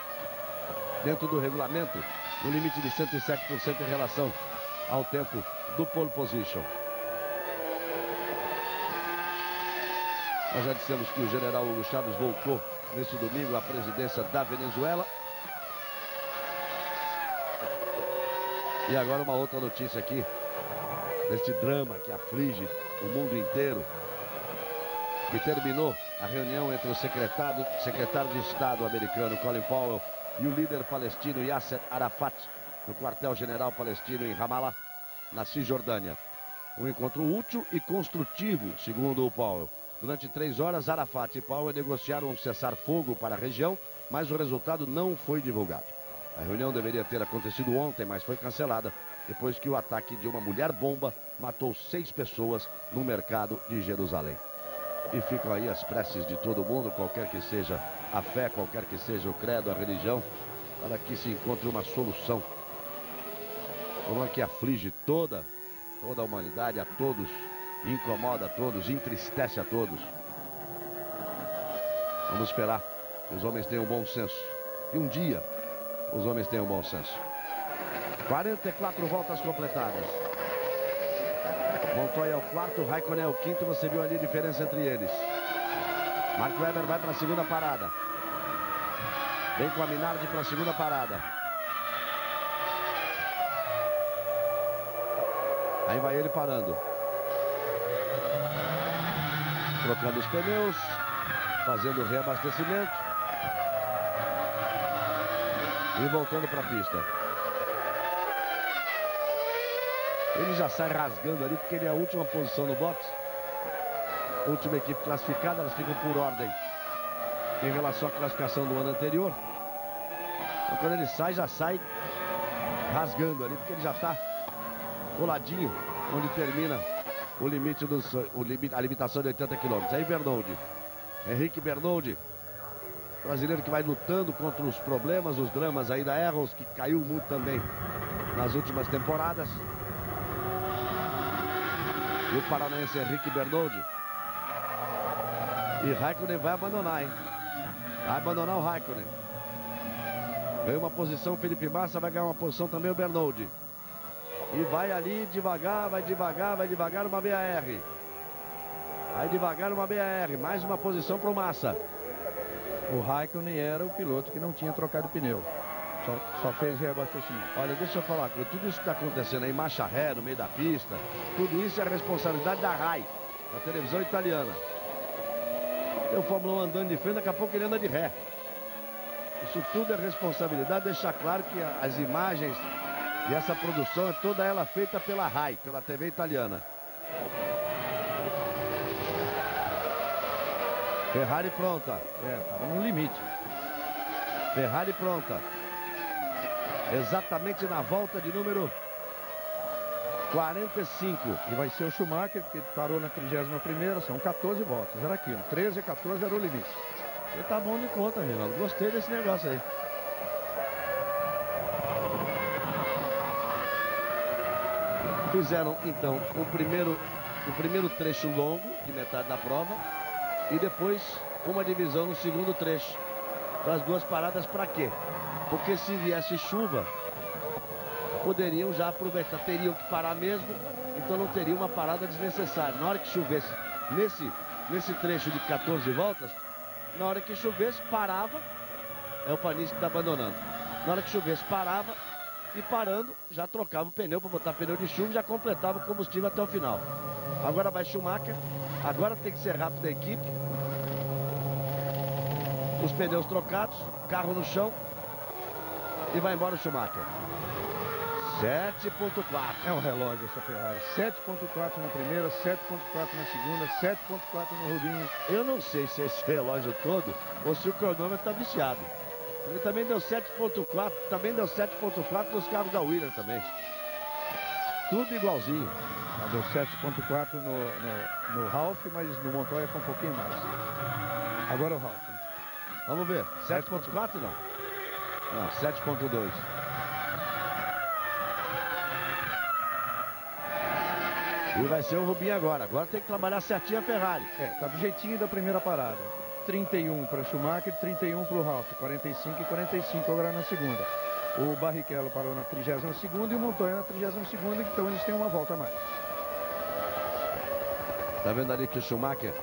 dentro do regulamento, no limite de 107% em relação ao tempo do pole position. Nós já dissemos que o general Hugo Chávez voltou nesse domingo à presidência da Venezuela. E agora uma outra notícia aqui, deste drama que aflige o mundo inteiro, que terminou a reunião entre o secretário de Estado americano Colin Powell e o líder palestino Yasser Arafat, no quartel-general palestino em Ramallah, na Cisjordânia. Um encontro útil e construtivo, segundo o Powell. Durante 3 horas, Arafat e Powell negociaram um cessar-fogo para a região, mas o resultado não foi divulgado. A reunião deveria ter acontecido ontem, mas foi cancelada depois que o ataque de uma mulher-bomba matou 6 pessoas no mercado de Jerusalém. E ficam aí as preces de todo mundo, qualquer que seja a fé, qualquer que seja o credo, a religião, para que se encontre uma solução. Uma que aflige toda a humanidade, a todos, incomoda a todos, entristece a todos. Vamos esperar que os homens tenham bom senso. E um dia os homens tenham bom senso. 44 voltas completadas. Montoya é o quarto, Raikkonen é o quinto. Você viu ali a diferença entre eles. Mark Webber vai para a segunda parada. Vem com a Minardi para a segunda parada. Aí vai ele parando. Trocando os pneus. Fazendo o reabastecimento. E voltando para a pista. Ele já sai rasgando ali, porque ele é a última posição no box. Última equipe classificada, elas ficam por ordem em relação à classificação do ano anterior. Então quando ele sai, já sai rasgando ali, porque ele já está coladinho onde termina o limite a limitação de 80 km. Aí Bernoldi, Henrique Bernoldi, brasileiro que vai lutando contra os problemas, os dramas aí da Arrows, que caiu muito também nas últimas temporadas. E o paranaense Henrique Bernoldi. E Raikkonen vai abandonar, hein? Vai abandonar o Raikkonen. Ganhou uma posição o Felipe Massa, vai ganhar uma posição também o Bernoldi. E vai ali devagar, vai devagar uma BAR. Vai devagar uma BAR, mais uma posição para o Massa. O Raikkonen era o piloto que não tinha trocado pneu. Só fez reabastecimento. Olha, deixa eu falar, tudo isso que está acontecendo aí, marcha ré no meio da pista, tudo isso é responsabilidade da RAI, da televisão italiana. Tem o Fórmula 1 andando de frente, daqui a pouco ele anda de ré. Isso tudo é responsabilidade, deixar claro que as imagens e essa produção é toda ela feita pela RAI, pela TV italiana. Ferrari pronta. Estava no limite. Ferrari pronta. Exatamente na volta de número 45. E vai ser o Schumacher, que parou na 31ª, são 14 voltas. Era aquilo, 13 e 14 era o limite. Você tá bom de conta, Reinaldo. Gostei desse negócio aí. Fizeram, então, o primeiro trecho longo, de metade da prova. E depois, uma divisão no segundo trecho. Para as duas paradas, para quê? Porque se viesse chuva, poderiam já aproveitar, teriam que parar mesmo, então não teria uma parada desnecessária. Na hora que chovesse, nesse trecho de 14 voltas, na hora que chovesse, parava, é o Panis que está abandonando. Na hora que chovesse, parava, e parando, já trocava o pneu para botar pneu de chuva e já completava o combustível até o final. Agora vai Schumacher, agora tem que ser rápido a equipe. Os pneus trocados, carro no chão. E vai embora o Schumacher. 7.4. É um relógio essa Ferrari. 7.4 na primeira, 7.4 na segunda, 7.4 no Rubinho. Eu não sei se é esse relógio todo ou se o cronômetro está viciado. Ele também deu 7.4, também deu 7.4 nos carros da Williams também. Tudo igualzinho. Deu 7.4 no Ralph, mas no Montoya foi um pouquinho mais. Agora o Ralph. Vamos ver. 7.4 não? Não, 7.2. E vai ser o Rubinho agora. Agora tem que trabalhar certinho a Ferrari. Tá do jeitinho da primeira parada. 31 para Schumacher, 31 para o Ralf. 45 e 45 agora na segunda. O Barrichello parou na 32ª e o Montoya na 32ª, então eles têm uma volta a mais. Tá vendo ali que o Schumacher...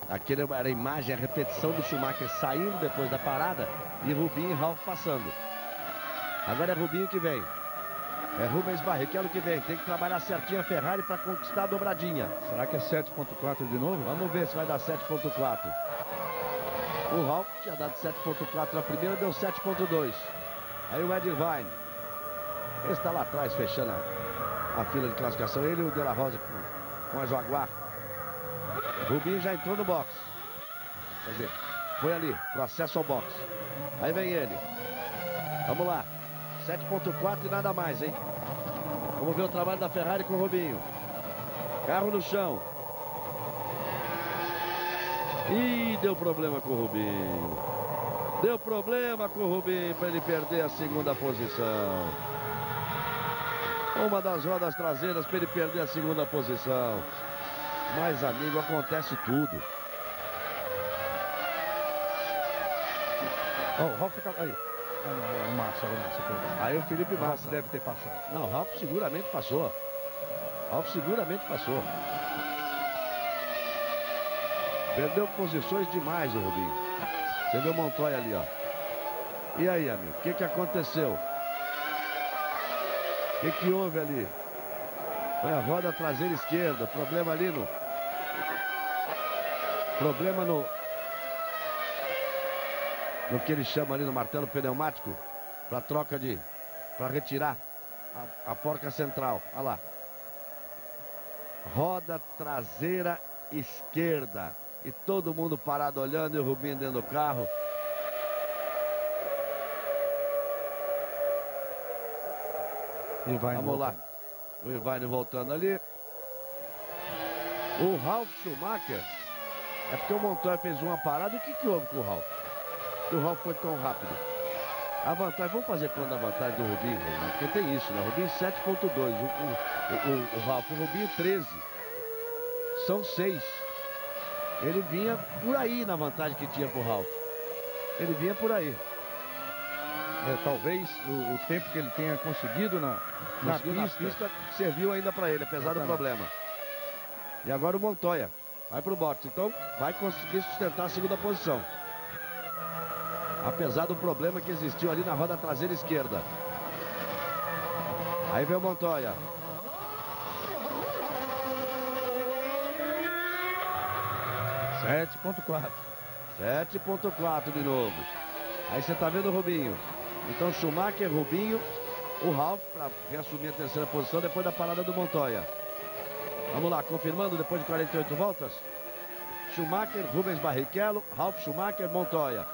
Aquele era a imagem, a repetição do Schumacher saindo depois da parada e Rubinho e Ralf passando. Agora é Rubinho que vem. É Rubens Barrichello que vem. Tem que trabalhar certinho a Ferrari para conquistar a dobradinha. Será que é 7.4 de novo? Vamos ver se vai dar 7.4. O Ralf tinha dado 7.4 na primeira, deu 7.2. Aí o Ed Irvine. Ele está lá atrás, fechando a fila de classificação. Ele e o De La Rosa com a Jaguar. Rubinho já entrou no box. Quer dizer, foi ali, processo ao box. Aí vem ele. Vamos lá. 7.4 e nada mais, hein? Vamos ver o trabalho da Ferrari com o Rubinho. Carro no chão. Ih, deu problema com o Rubinho. Deu problema com o Rubinho para ele perder a segunda posição. Uma das rodas traseiras para ele perder a segunda posição. Mas, amigo, acontece tudo. O Ralf fica... Aí. O Massa. Aí o Felipe Massa Massa deve ter passado. Não, o Ralf seguramente passou. Ralf seguramente passou. Perdeu posições demais o Rubinho. Você vê o Montoya ali, ó. E aí, amigo, o que aconteceu? O que houve ali? Foi a roda traseira esquerda. Problema ali no... Problema no que ele chama ali no martelo pneumático. Para troca de... Para retirar a porca central. Olha lá. Roda traseira esquerda. E todo mundo parado olhando e o Rubinho dentro do carro. Vamos lá. O Irvine voltando ali. O Ralf Schumacher. É porque o Montoya fez uma parada. O que houve com o Ralf? Que o Ralf foi tão rápido. A vantagem, vamos fazer quando a vantagem do Rubinho, porque tem isso, né? O Rubinho 7.2. O Ralf, o Rubinho 13. São 6. Ele vinha por aí na vantagem que tinha pro Ralf. Ele vinha por aí. Talvez o tempo que ele tenha conseguido na pista serviu ainda para ele, apesar do problema. E agora o Montoya vai pro boxe, então vai conseguir sustentar a segunda posição. Apesar do problema que existiu ali na roda traseira esquerda. Aí vem o Montoya. .4. 7.4 de novo. Aí você tá vendo o Rubinho. Então Schumacher, Rubinho, o Ralf para reassumir a terceira posição depois da parada do Montoya. Vamos lá, confirmando depois de 48 voltas. Schumacher, Rubens Barrichello, Ralf Schumacher, Montoya.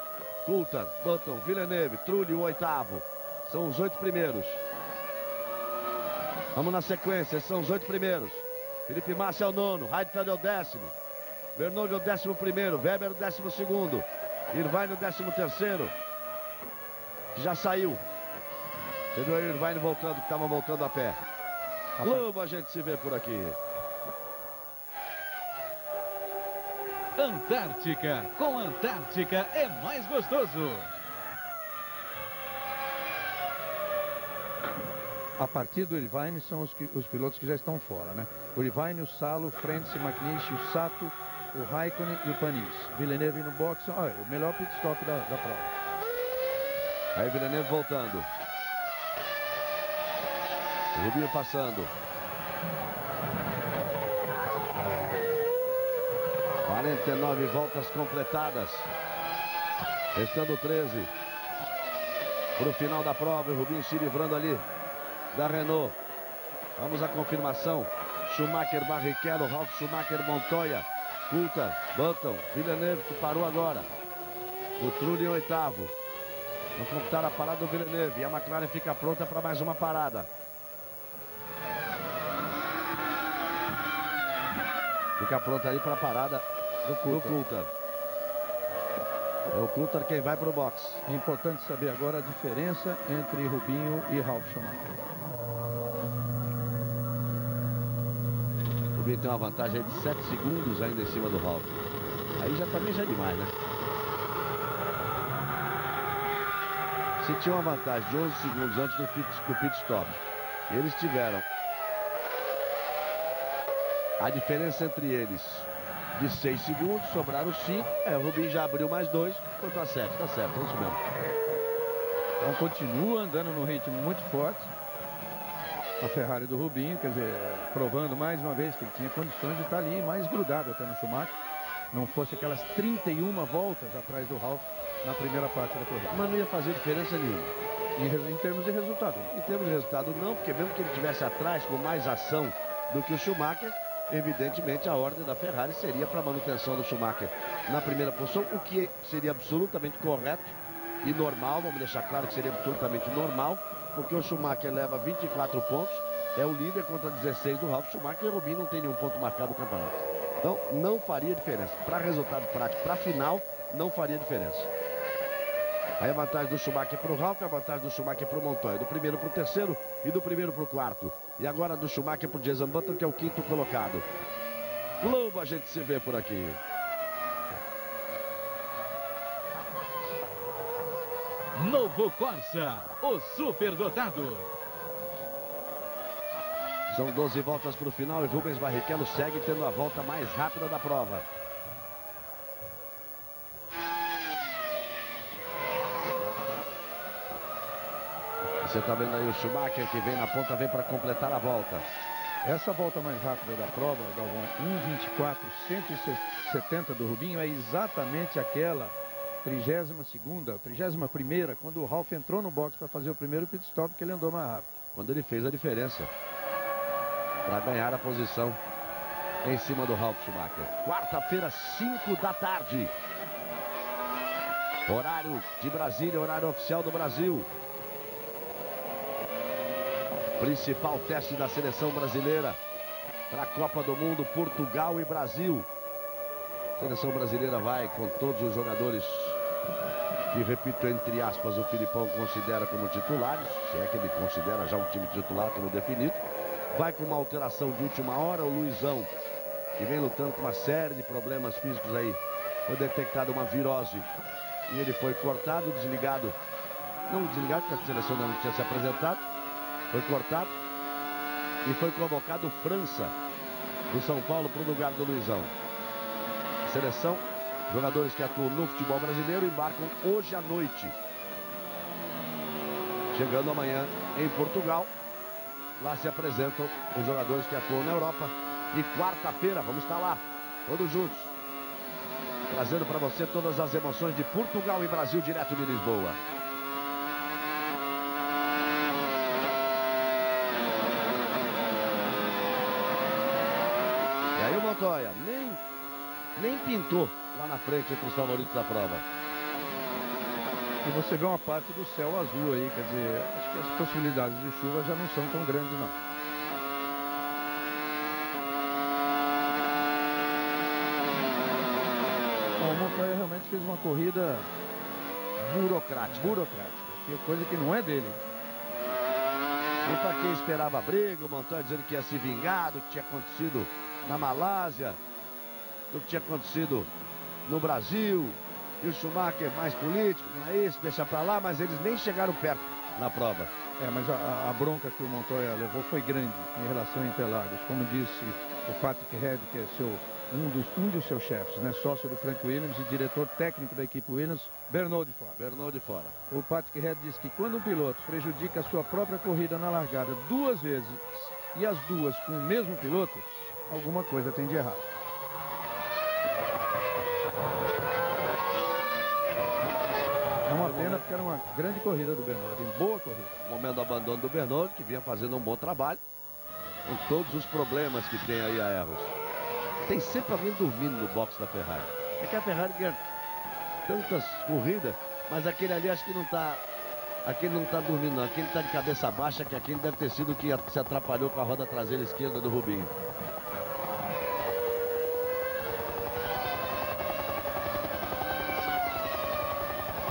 Coulthard, Button, Villeneuve, Trulli, o oitavo. São os 8 primeiros. Vamos na sequência, esses são os 8 primeiros. Felipe Massa é o 9º, Heidfeld é o 10º. Bernoulli é o 11º, Weber o 12º. Irvine o 13º. Que já saiu. Você viu aí o Irvine voltando, que estava voltando a pé. Logo a gente se vê por aqui. Antártica. Com Antártica é mais gostoso. A partir do Irvine são os pilotos que já estão fora, né? O Irvine, o Salo, o Frentzen, o McNish, o Sato, o Raikkonen e o Panis. Villeneuve no boxe, olha, o melhor pit stop da prova. Aí Villeneuve voltando. O Rubinho passando. 49 voltas completadas. Restando 13. Para o final da prova, o Rubinho se livrando ali da Renault. Vamos à confirmação. Schumacher, Barrichello, Ralf Schumacher, Montoya, Coulthard, Button, Villeneuve que parou agora. O Trulli em oitavo. Vamos computar a parada do Villeneuve. E a McLaren fica pronta para mais uma parada. Fica pronta ali para a parada do Coulthard. É o Coulthard quem vai para o box. É importante saber agora a diferença entre Rubinho e Ralf Schumacher. Rubinho tem uma vantagem aí de 7 segundos ainda em cima do Ralf. Aí já também já é demais, né? Se tinha uma vantagem de 11 segundos antes do pit stop, eles tiveram a diferença entre eles de 6 segundos, sobraram 5. O Rubinho já abriu mais 2, foi para 7, tá certo, é isso mesmo. Então continua andando num ritmo muito forte. A Ferrari do Rubinho, quer dizer, provando mais uma vez que ele tinha condições de estar ali mais grudado até no Schumacher. Não fosse aquelas 31 voltas atrás do Ralf na primeira parte da corrida. Mas não ia fazer diferença nenhuma. Em termos de resultado. Em termos de resultado não, porque mesmo que ele estivesse atrás com mais ação do que o Schumacher, evidentemente a ordem da Ferrari seria para a manutenção do Schumacher na primeira posição, o que seria absolutamente correto e normal, vamos deixar claro que seria absolutamente normal, porque o Schumacher leva 24 pontos, é o líder contra 16 do Ralf Schumacher, e o Rubinho não tem nenhum ponto marcado no campeonato. Então não faria diferença. Para resultado prático, para final, não faria diferença. Aí a vantagem do Schumacher para o Ralf, a vantagem do Schumacher para o Montoya, do primeiro para o terceiro e do primeiro para o quarto. E agora do Schumacher para o Jason Button, que é o quinto colocado. Globo, a gente se vê por aqui. Novo Corsa, o superdotado. São 12 voltas para o final e Rubens Barrichello segue tendo a volta mais rápida da prova. Você está vendo aí o Schumacher que vem na ponta, vem para completar a volta. Essa volta mais rápida da prova, Galvão, 1:24.170 do Rubinho, é exatamente aquela 32ª, 31ª, quando o Ralf entrou no box para fazer o primeiro pit stop, que ele andou mais rápido. Quando ele fez a diferença para ganhar a posição em cima do Ralf Schumacher. Quarta-feira, 5 da tarde. Horário de Brasília, horário oficial do Brasil. Principal teste da seleção brasileira para a Copa do Mundo, Portugal e Brasil. A seleção brasileira vai com todos os jogadores que, repito, entre aspas, o Filipão considera como titulares, se é que ele considera já um time titular como definido. Vai com uma alteração de última hora, o Luizão, que vem lutando com uma série de problemas físicos aí. Foi detectada uma virose e ele foi cortado, desligado. Não desligado, porque a seleção não tinha se apresentado. Foi cortado e foi convocado França, do São Paulo, para o lugar do Luizão. Seleção, jogadores que atuam no futebol brasileiro, embarcam hoje à noite. Chegando amanhã em Portugal, lá se apresentam os jogadores que atuam na Europa. E quarta-feira, vamos estar lá, todos juntos, trazendo para você todas as emoções de Portugal e Brasil, direto de Lisboa. E aí o Montoya nem pintou lá na frente entre os favoritos da prova. E você vê uma parte do céu azul aí, quer dizer, acho que as possibilidades de chuva já não são tão grandes, não. Bom, o Montoya realmente fez uma corrida burocrática, que é coisa que não é dele. E para quem esperava a briga, o Montoya dizendo que ia se vingar do que tinha acontecido na Malásia, do que tinha acontecido no Brasil. E o Schumacher mais político, não é isso, deixa pra lá, mas eles nem chegaram perto na prova. Mas a bronca que o Montoya levou foi grande em relação a Interlagos. Como disse o Patrick Head, que é um dos seus chefes, né, sócio do Frank Williams e diretor técnico da equipe Williams, Bernoulli de fora. O Patrick Head disse que quando um piloto prejudica a sua própria corrida na largada 2 vezes e as duas com o mesmo piloto, alguma coisa tem de errado. É uma pena porque era uma grande corrida do Bernoulli, boa corrida. O momento do abandono do Bernoulli, que vinha fazendo um bom trabalho, com todos os problemas que tem aí a Erros. Tem sempre alguém dormindo no box da Ferrari. É que a Ferrari ganha tantas corridas, mas aquele ali acho que não tá... Aquele não tá dormindo não, aquele tá de cabeça baixa, que aquele deve ter sido o que se atrapalhou com a roda traseira esquerda do Rubinho.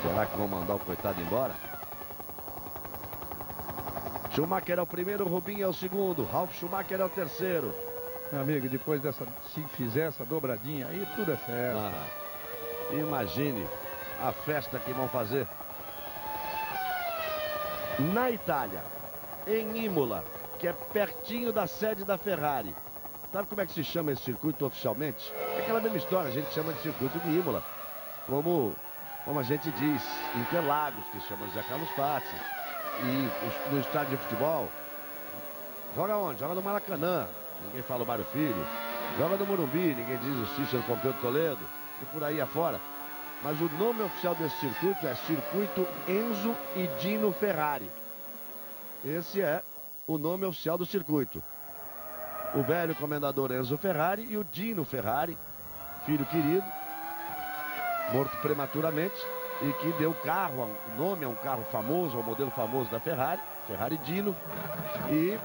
Será que vão mandar o coitado embora? Schumacher é o primeiro, Rubinho é o segundo, Ralf Schumacher é o terceiro. Meu amigo, depois dessa, se fizer essa dobradinha, aí tudo é festa. Imagine a festa que vão fazer. Na Itália, em Imola, que é pertinho da sede da Ferrari. Sabe como é que se chama esse circuito oficialmente? É aquela mesma história, a gente chama de circuito de Imola. Como a gente diz, Interlagos, que chama de Zé Carlos Patti. E no estádio de futebol, joga onde? Joga no Maracanã, ninguém fala o Mário Filho. Joga no Morumbi, ninguém diz o Cícero Pompeu de Toledo, e por aí afora. Mas o nome oficial desse circuito é Circuito Enzo e Dino Ferrari. Esse é o nome oficial do circuito. O velho comendador Enzo Ferrari e o Dino Ferrari, filho querido, morto prematuramente, e que deu carro, o nome é um carro famoso, é um modelo famoso da Ferrari, Ferrari Dino, e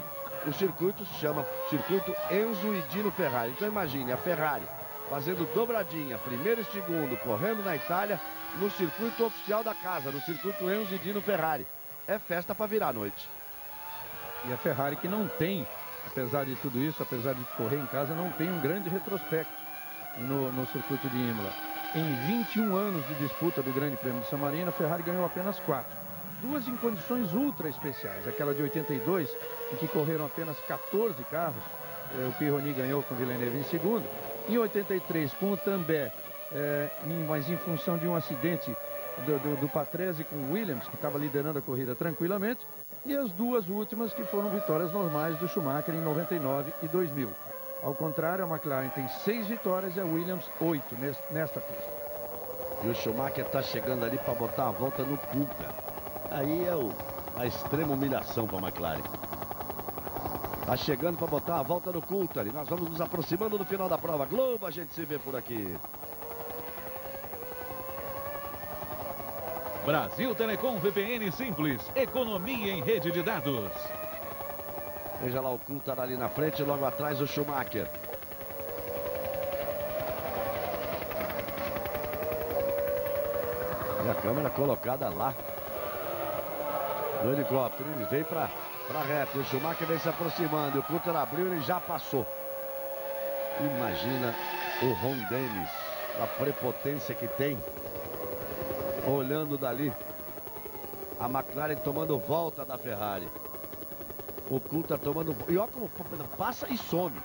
o circuito se chama Circuito Enzo e Dino Ferrari. Então imagine a Ferrari fazendo dobradinha, primeiro e segundo, correndo na Itália, no circuito oficial da casa, no circuito Enzo e Dino Ferrari. É festa para virar a noite. E a Ferrari que não tem, apesar de tudo isso, apesar de correr em casa, não tem um grande retrospecto no circuito de Imola. Em 21 anos de disputa do Grande Prêmio de San Marino, a Ferrari ganhou apenas 4. Duas em condições ultra especiais. Aquela de 82, em que correram apenas 14 carros. O Pironi ganhou com o Villeneuve em segundo. Em 83, com o Tambay, mas em função de um acidente do Patrese com o Williams, que estava liderando a corrida tranquilamente. E as duas últimas que foram vitórias normais do Schumacher em 99 e 2000. Ao contrário, a McLaren tem 6 vitórias e a Williams 8 nesta pista. E o Schumacher está chegando ali para botar a volta no Kuka. Aí é a extrema humilhação para a McLaren. Está chegando para botar a volta no Coulthard. Nós vamos nos aproximando do final da prova. Globo, a gente se vê por aqui. Brasil Telecom VPN Simples. Economia em rede de dados. Veja lá o Coulthard ali na frente, logo atrás o Schumacher. E a câmera colocada lá no helicóptero. Ele veio para reta. O Schumacher vem se aproximando. O Coulthard abriu, ele já passou. Imagina o Ron Dennis, a prepotência que tem. Olhando dali, a McLaren tomando volta da Ferrari. O Coulthard tomando... E olha como passa e some.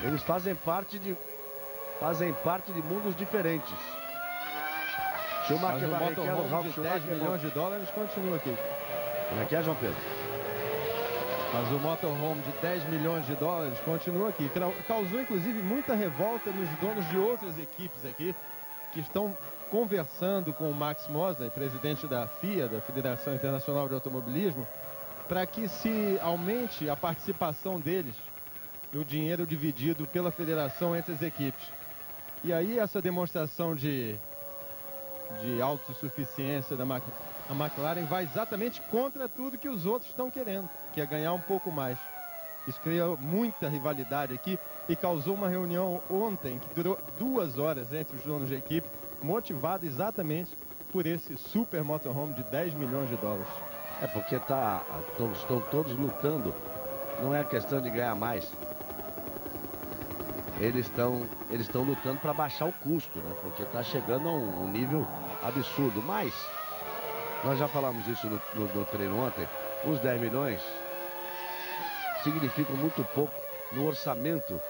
Eles fazem parte de mundos diferentes. Schumacher vai motorhome de 10 milhões de dólares continua aqui. Como é que é, João Pedro? Mas o motorhome de 10 milhões de dólares continua aqui. Causou inclusive muita revolta nos donos de outras equipes aqui, que estão conversando com o Max Mosley, presidente da FIA, da Federação Internacional de Automobilismo, para que se aumente a participação deles no dinheiro dividido pela federação entre as equipes. E aí essa demonstração de autossuficiência da McLaren vai exatamente contra tudo que os outros estão querendo, que é ganhar um pouco mais. Isso cria muita rivalidade aqui e causou uma reunião ontem que durou 2 horas entre os donos de equipe, motivado exatamente por esse super motorhome de 10 milhões de dólares. É porque estão todos lutando. Não é questão de ganhar mais. Eles estão lutando para baixar o custo, né? Porque está chegando a um nível absurdo. Mas nós já falamos isso no treino ontem. Os 10 milhões significam muito pouco no orçamento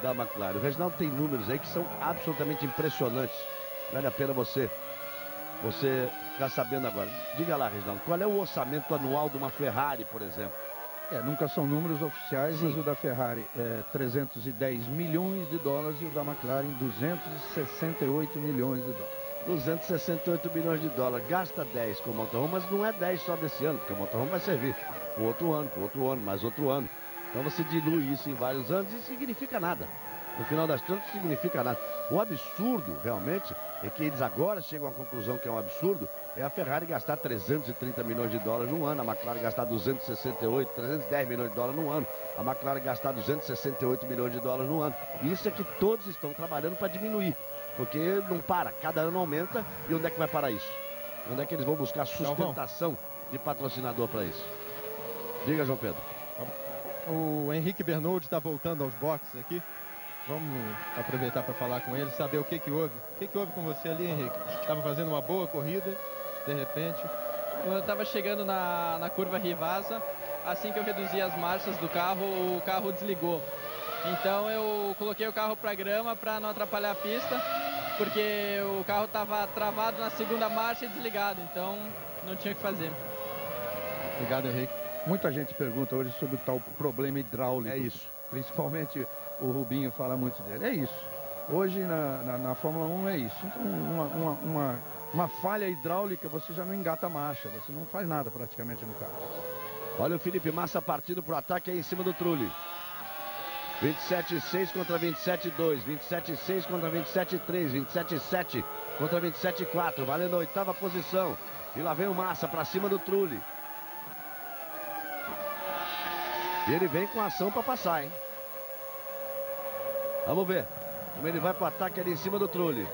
da McLaren. O Reginaldo tem números aí que são absolutamente impressionantes. Vale a pena você ficar sabendo agora. Diga lá, Reginaldo, qual é o orçamento anual de uma Ferrari, por exemplo? Nunca são números oficiais, Sim. mas o da Ferrari é 310 milhões de dólares e o da McLaren 268 milhões de dólares. 268 milhões de dólares. Gasta 10 com o motorhome, mas não é 10 só desse ano, porque o motorhome vai servir por outro ano, mais outro ano. Então você dilui isso em vários anos e significa nada. No final das contas, não significa nada. O absurdo, realmente, é que eles agora chegam à conclusão que é um absurdo, é a Ferrari gastar 330 milhões de dólares no ano, a McLaren gastar 310 milhões de dólares no ano, a McLaren gastar 268 milhões de dólares no ano. Isso é que todos estão trabalhando para diminuir, porque não para, cada ano aumenta, e onde é que vai parar isso? Onde é que eles vão buscar sustentação de patrocinador para isso? Diga, João Pedro. O Henrique Bernoldi está voltando aos boxes aqui. Vamos aproveitar para falar com ele, saber o que que houve. O que que houve com você ali, Henrique? Estava fazendo uma boa corrida, de repente... Eu estava chegando na curva Rivasa, assim que eu reduzi as marchas do carro, o carro desligou. Então eu coloquei o carro para grama para não atrapalhar a pista, porque o carro estava travado na segunda marcha e desligado, então não tinha o que fazer. Obrigado, Henrique. Muita gente pergunta hoje sobre o tal problema hidráulico. É isso. Principalmente o Rubinho fala muito dele. É isso. Hoje na Fórmula 1 é isso. Então uma falha hidráulica, você já não engata a marcha, você não faz nada praticamente no carro. Olha o Felipe Massa partindo pro ataque aí em cima do Trulli. 27,6 contra 27,2. 27,6 contra 27,3. 27,7 contra 27,4. Valendo a oitava posição. E lá vem o Massa pra cima do Trulli. E ele vem com ação para passar, hein? Vamos ver como ele vai pro ataque ali em cima do Trulli.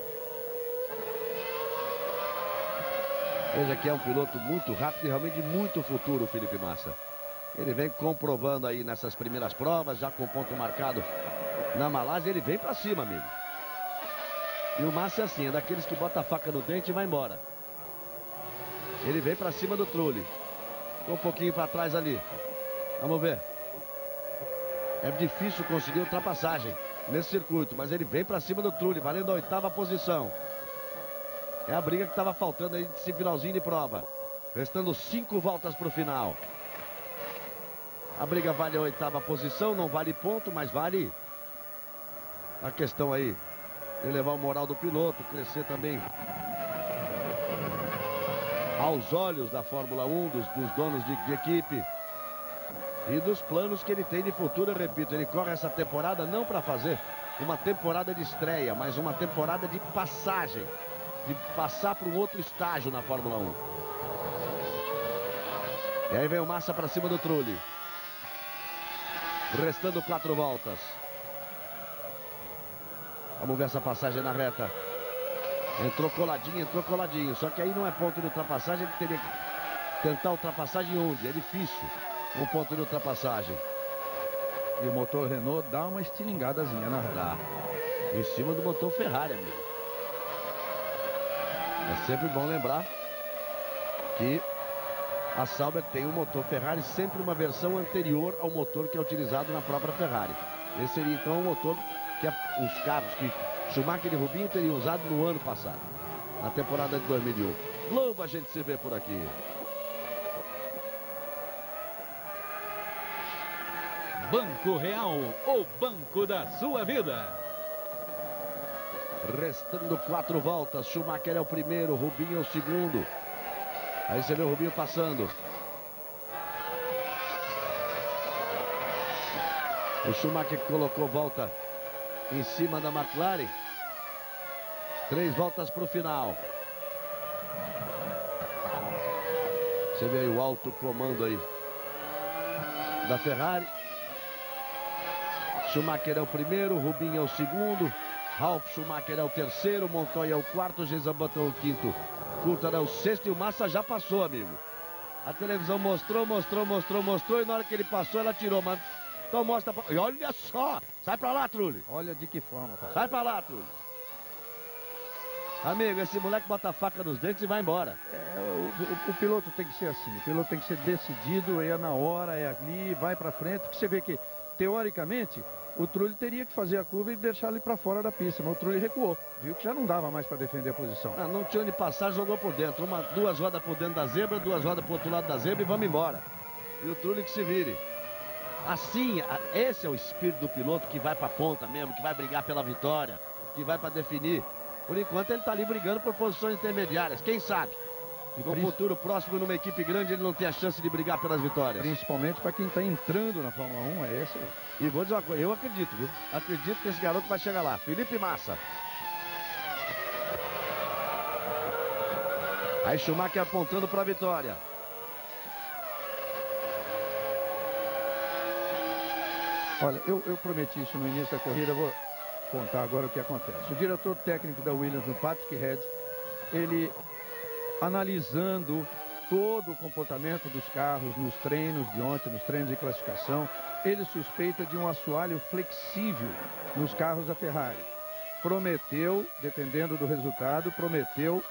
Veja que é um piloto muito rápido e realmente de muito futuro, o Felipe Massa. Ele vem comprovando aí nessas primeiras provas, já com ponto marcado na Malásia. Ele vem para cima, amigo. E o Massa é assim, é daqueles que bota a faca no dente e vai embora. Ele vem para cima do Trulli. Ficou um pouquinho para trás ali. Vamos ver. É difícil conseguir ultrapassagem nesse circuito, mas ele vem para cima do Trulli, valendo a oitava posição. É a briga que estava faltando aí nesse finalzinho de prova. Restando 5 voltas para o final. A briga vale a oitava posição, não vale ponto, mas vale a questão aí de elevar o moral do piloto, crescer também aos olhos da Fórmula 1, dos donos de equipe. E dos planos que ele tem de futuro, eu repito, ele corre essa temporada não para fazer uma temporada de estreia, mas uma temporada de passagem, de passar para um outro estágio na Fórmula 1. E aí vem o Massa para cima do Trulli. Restando 4 voltas. Vamos ver essa passagem na reta. Entrou coladinho, só que aí não é ponto de ultrapassagem, ele teria que tentar ultrapassagem onde? É difícil. Um ponto de ultrapassagem. E o motor Renault dá uma estilingadazinha na reta. Em cima do motor Ferrari, amigo. É sempre bom lembrar que a Sauber tem um motor Ferrari, sempre uma versão anterior ao motor que é utilizado na própria Ferrari. Esse seria então o motor que os carros que Schumacher e Rubinho teriam usado no ano passado, na temporada de 2001. Globo a gente se vê por aqui. Banco Real, o banco da sua vida. Restando 4 voltas, Schumacher é o primeiro, Rubinho é o segundo. Aí você vê o Rubinho passando. O Schumacher colocou volta em cima da McLaren. 3 voltas para o final. Você vê aí o alto comando aí da Ferrari. Schumacher é o primeiro, Rubinho é o segundo, Ralf Schumacher é o terceiro, Montoya é o quarto, Jenson Button é o quinto, Coulthard é o sexto e o Massa já passou, amigo. A televisão mostrou e na hora que ele passou ela tirou, mas então mostra pra... E olha só, sai pra lá, Trulli. Olha de que forma, pai. Sai pra lá, Trulli. Amigo, esse moleque bota a faca nos dentes e vai embora. O piloto tem que ser assim, o piloto tem que ser decidido, é na hora, é ali, vai pra frente, porque você vê que, teoricamente, o Trulli teria que fazer a curva e deixar ele para fora da pista, mas o Trulli recuou, viu que já não dava mais para defender a posição. Não tinha onde passar, jogou por dentro, 2 rodas por dentro da zebra, 2 rodas pro outro lado da zebra e vamos embora. E o Trulli que se vire. Assim, esse é o espírito do piloto que vai para a ponta mesmo, que vai brigar pela vitória, que vai para definir. Por enquanto ele está ali brigando por posições intermediárias, quem sabe? E com o futuro próximo numa equipe grande ele não tem a chance de brigar pelas vitórias. Principalmente para quem está entrando na Fórmula 1, é esse. E vou dizer uma coisa, eu acredito, viu? Acredito que esse garoto vai chegar lá. Felipe Massa. Aí Schumacher apontando para a vitória. Olha, eu prometi isso no início da corrida, vou contar agora o que acontece. O diretor técnico da Williams, o Patrick Head, ele analisando todo o comportamento dos carros nos treinos de ontem, nos treinos de classificação, ele suspeita de um assoalho flexível nos carros da Ferrari. Prometeu, dependendo do resultado, prometeu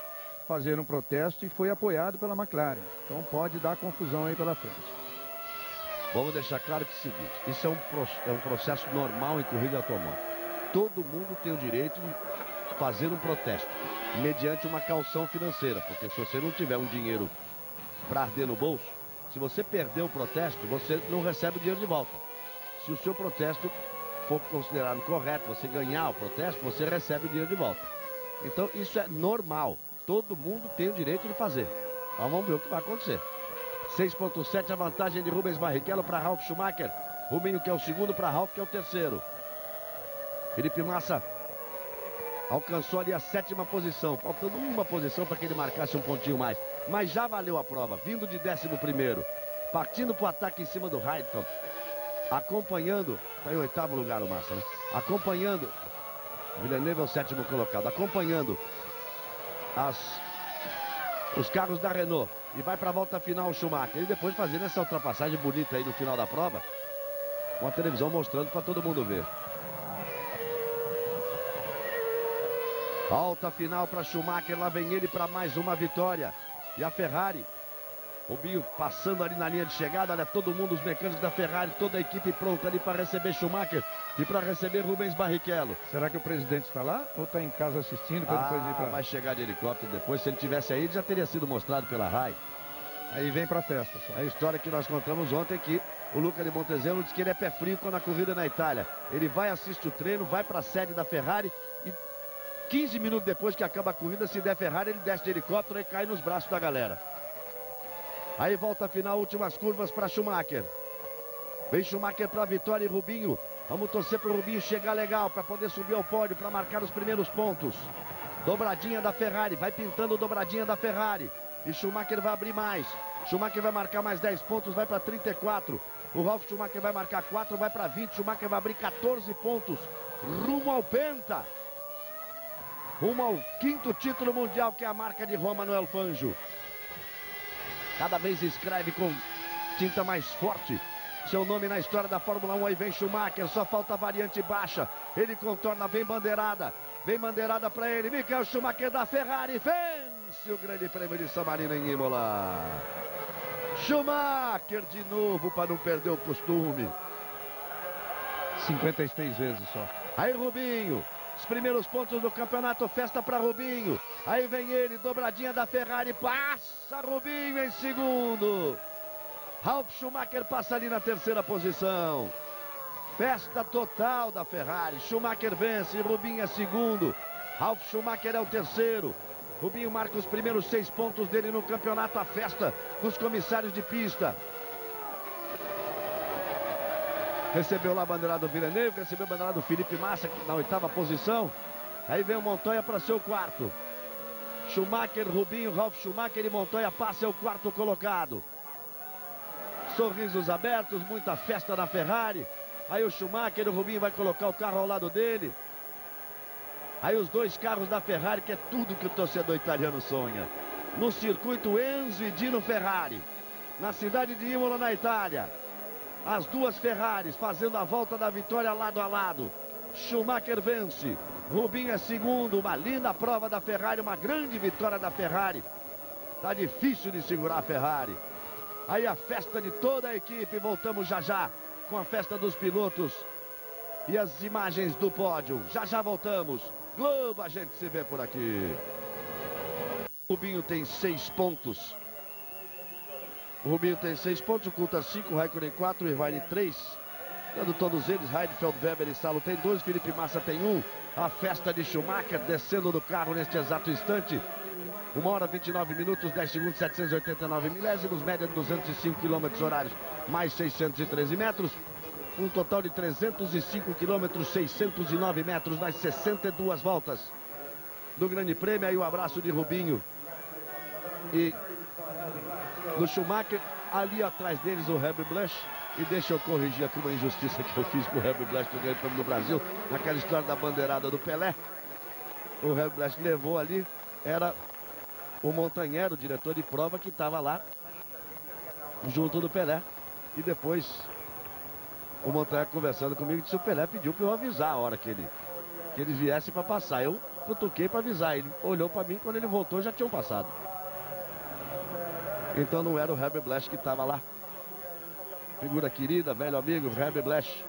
fazer um protesto e foi apoiado pela McLaren. Então pode dar confusão aí pela frente. Vamos deixar claro que é o seguinte, isso é um processo normal em corrida automóvel. Todo mundo tem o direito de fazer um protesto, mediante uma caução financeira, porque se você não tiver um dinheiro para arder no bolso, se você perder o protesto, você não recebe o dinheiro de volta. Se o seu protesto for considerado correto, você ganhar o protesto, você recebe o dinheiro de volta. Então isso é normal, todo mundo tem o direito de fazer. Então vamos ver o que vai acontecer. 6.7 a vantagem de Rubens Barrichello para Ralf Schumacher. Rubinho que é o segundo para Ralf que é o terceiro. Felipe Massa alcançou ali a 7ª posição, faltando uma posição para que ele marcasse um pontinho mais. Mas já valeu a prova, vindo de 11º, partindo para o ataque em cima do Hamilton, acompanhando, está em 8º lugar o Massa, né? Acompanhando, Villeneuve é o 7º colocado, acompanhando os carros da Renault. E vai para a volta final o Schumacher. E depois fazendo essa ultrapassagem bonita aí no final da prova, com a televisão mostrando para todo mundo ver. Alta final para Schumacher, lá vem ele para mais uma vitória. E a Ferrari, Rubinho passando ali na linha de chegada, olha todo mundo, os mecânicos da Ferrari, toda a equipe pronta ali para receber Schumacher e para receber Rubens Barrichello. Será que o presidente está lá ou está em casa assistindo para depois ir para... Vai chegar de helicóptero depois, se ele tivesse aí, já teria sido mostrado pela RAI. Aí vem para a festa. Só. A história que nós contamos ontem que o Luca de Montezemolo diz que ele é pé frio quando a corrida é na Itália. Ele vai, assiste o treino, vai para a sede da Ferrari e 15 minutos depois que acaba a corrida, se der Ferrari, ele desce de helicóptero e cai nos braços da galera. Aí volta a final, últimas curvas para Schumacher. Vem Schumacher para a vitória e Rubinho. Vamos torcer para o Rubinho chegar legal, para poder subir ao pódio, para marcar os primeiros pontos. Dobradinha da Ferrari, vai pintando dobradinha da Ferrari. E Schumacher vai abrir mais. Schumacher vai marcar mais 10 pontos, vai para 34. O Ralf Schumacher vai marcar 4, vai para 20. Schumacher vai abrir 14 pontos. Rumo ao Penta. Rumo ao 5º título mundial, que é a marca de Juan Manuel Fangio. Cada vez escreve com tinta mais forte seu nome na história da Fórmula 1. Aí vem Schumacher, só falta a variante baixa. Ele contorna, vem bandeirada para ele. Michael Schumacher da Ferrari vence o Grande Prêmio de San Marino em Imola. Schumacher de novo para não perder o costume. 56 vezes só. Aí Rubinho, os primeiros pontos do campeonato, festa para Rubinho. Aí vem ele, dobradinha da Ferrari, passa Rubinho em segundo. Ralf Schumacher passa ali na 3ª posição. Festa total da Ferrari. Schumacher vence, Rubinho é segundo. Ralf Schumacher é o terceiro. Rubinho marca os primeiros 6 pontos dele no campeonato. A festa dos comissários de pista. Recebeu lá a bandeirada do Villeneuve, recebeu a bandeirada do Felipe Massa na 8ª posição. Aí vem o Montoya para ser o 4º. Schumacher, Rubinho, Ralf Schumacher e Montoya passa é o 4º colocado. Sorrisos abertos, muita festa na Ferrari. Aí o Schumacher, o Rubinho vai colocar o carro ao lado dele. Aí os 2 carros da Ferrari, que é tudo que o torcedor italiano sonha. No circuito Enzo e Dino Ferrari, na cidade de Imola, na Itália. As 2 Ferraris fazendo a volta da vitória lado a lado. Schumacher vence, Rubinho é segundo. Uma linda prova da Ferrari, uma grande vitória da Ferrari. Tá difícil de segurar a Ferrari. Aí a festa de toda a equipe, voltamos já já com a festa dos pilotos e as imagens do pódio. Já já voltamos. Globo, a gente se vê por aqui. Rubinho tem 6 pontos. O Rubinho tem 6 pontos, o Coulthard 5, o Raikkonen 4, o Irvine 3. Dando todos eles, Heidfeld, Weber e Salo tem 2, Felipe Massa tem 1. A festa de Schumacher descendo do carro neste exato instante. 1 hora 29 minutos, 10 segundos, 789 milésimos, média de 205 km horários, mais 613 metros. Um total de 305 km, 609 metros nas 62 voltas do Grande Prêmio. Aí o abraço de Rubinho e do Schumacher. Ali atrás deles o Herbert Blanche. E deixa eu corrigir aqui uma injustiça que eu fiz com o Herbert Blanche no Grande Prêmio do Brasil, naquela história da bandeirada do Pelé. O Herbert Blanche levou ali, era o Montanher, o diretor de prova, que estava lá junto do Pelé. E depois o Montanher conversando comigo disse: o Pelé pediu para eu avisar a hora que ele viesse para passar. Eu cutuquei para avisar. Ele olhou para mim, quando ele voltou já tinham passado. Então não era o Herbert Blasch que estava lá. Figura querida, velho amigo, Herbert Blasch.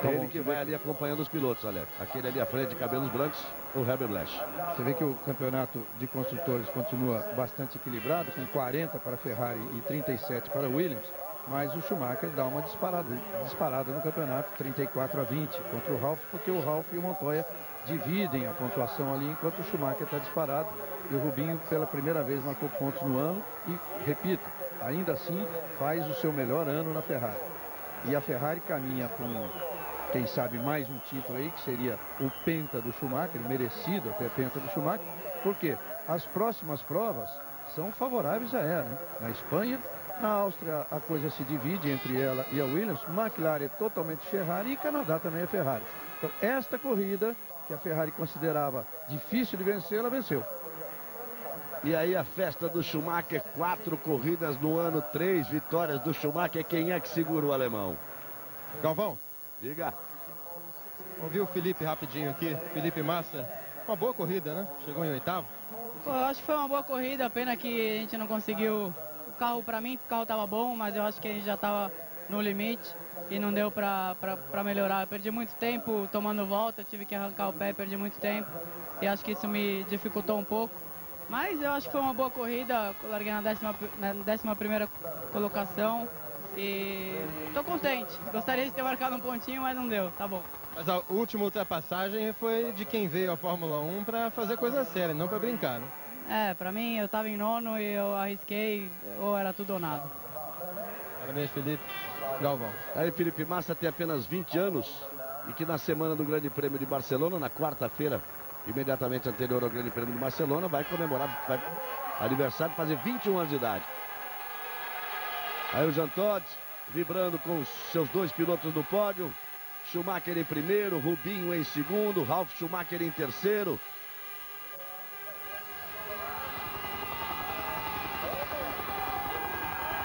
Ele que vai ali acompanhando os pilotos, olha. Aquele ali à frente de cabelos brancos, o Herbert Blasch. Você vê que o campeonato de construtores continua bastante equilibrado, com 40 para a Ferrari e 37 para a Williams, mas o Schumacher dá uma disparada no campeonato, 34-20 contra o Ralf, porque o Ralf e o Montoya dividem a pontuação ali, enquanto o Schumacher está disparado. E o Rubinho, pela primeira vez, marcou pontos no ano e, repito, ainda assim faz o seu melhor ano na Ferrari. E a Ferrari caminha com, quem sabe, mais um título aí, que seria o Penta do Schumacher, merecido até Penta do Schumacher, porque as próximas provas são favoráveis a ela, né? Na Espanha, na Áustria a coisa se divide entre ela e a Williams, McLaren é totalmente Ferrari e Canadá também é Ferrari. Então esta corrida, que a Ferrari considerava difícil de vencer, ela venceu. E aí a festa do Schumacher, 4 corridas no ano, 3 vitórias do Schumacher. Quem é que segurou o alemão? Galvão, Diga. ouviu o Felipe rapidinho aqui, Felipe Massa, uma boa corrida, né? Chegou em 8º. Pô, eu acho que foi uma boa corrida, pena que a gente não conseguiu o carro. Para mim o carro tava bom, mas eu acho que a gente já tava no limite e não deu para melhorar. Eu perdi muito tempo tomando volta, tive que arrancar o pé, perdi muito tempo e acho que isso me dificultou um pouco. Mas eu acho que foi uma boa corrida, eu larguei na 11ª colocação e tô contente. Gostaria de ter marcado um pontinho, mas não deu, tá bom. Mas a última ultrapassagem foi de quem veio à Fórmula 1 para fazer coisa séria, não para brincar, né? Pra mim eu tava em 9º e eu arrisquei, ou era tudo ou nada. Parabéns, Felipe. Galvão. Aí Felipe Massa tem apenas 20 anos e que na semana do Grande Prêmio de Barcelona, na quarta-feira, imediatamente anterior ao Grande Prêmio de Barcelona, vai comemorar aniversário, fazer 21 anos de idade. Aí o Jean Todt vibrando com os seus 2 pilotos no pódio. Schumacher em primeiro, Rubinho em segundo, Ralf Schumacher em terceiro.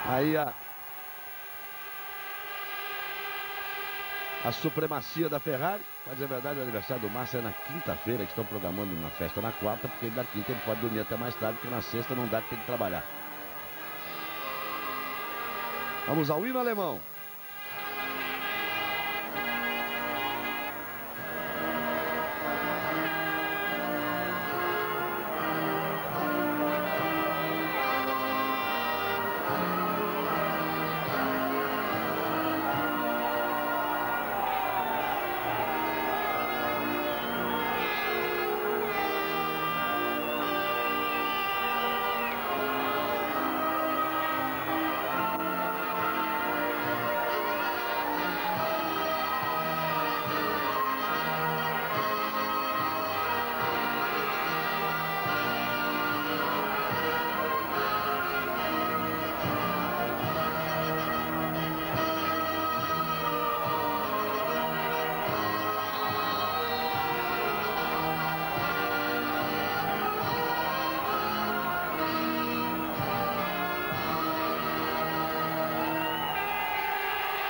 Aí a supremacia da Ferrari. Mas é verdade, o aniversário do Massa é na quinta-feira, que estão programando uma festa na quarta, porque na quinta ele pode dormir até mais tarde, porque na sexta não dá, que tem que trabalhar. Vamos ao hino alemão.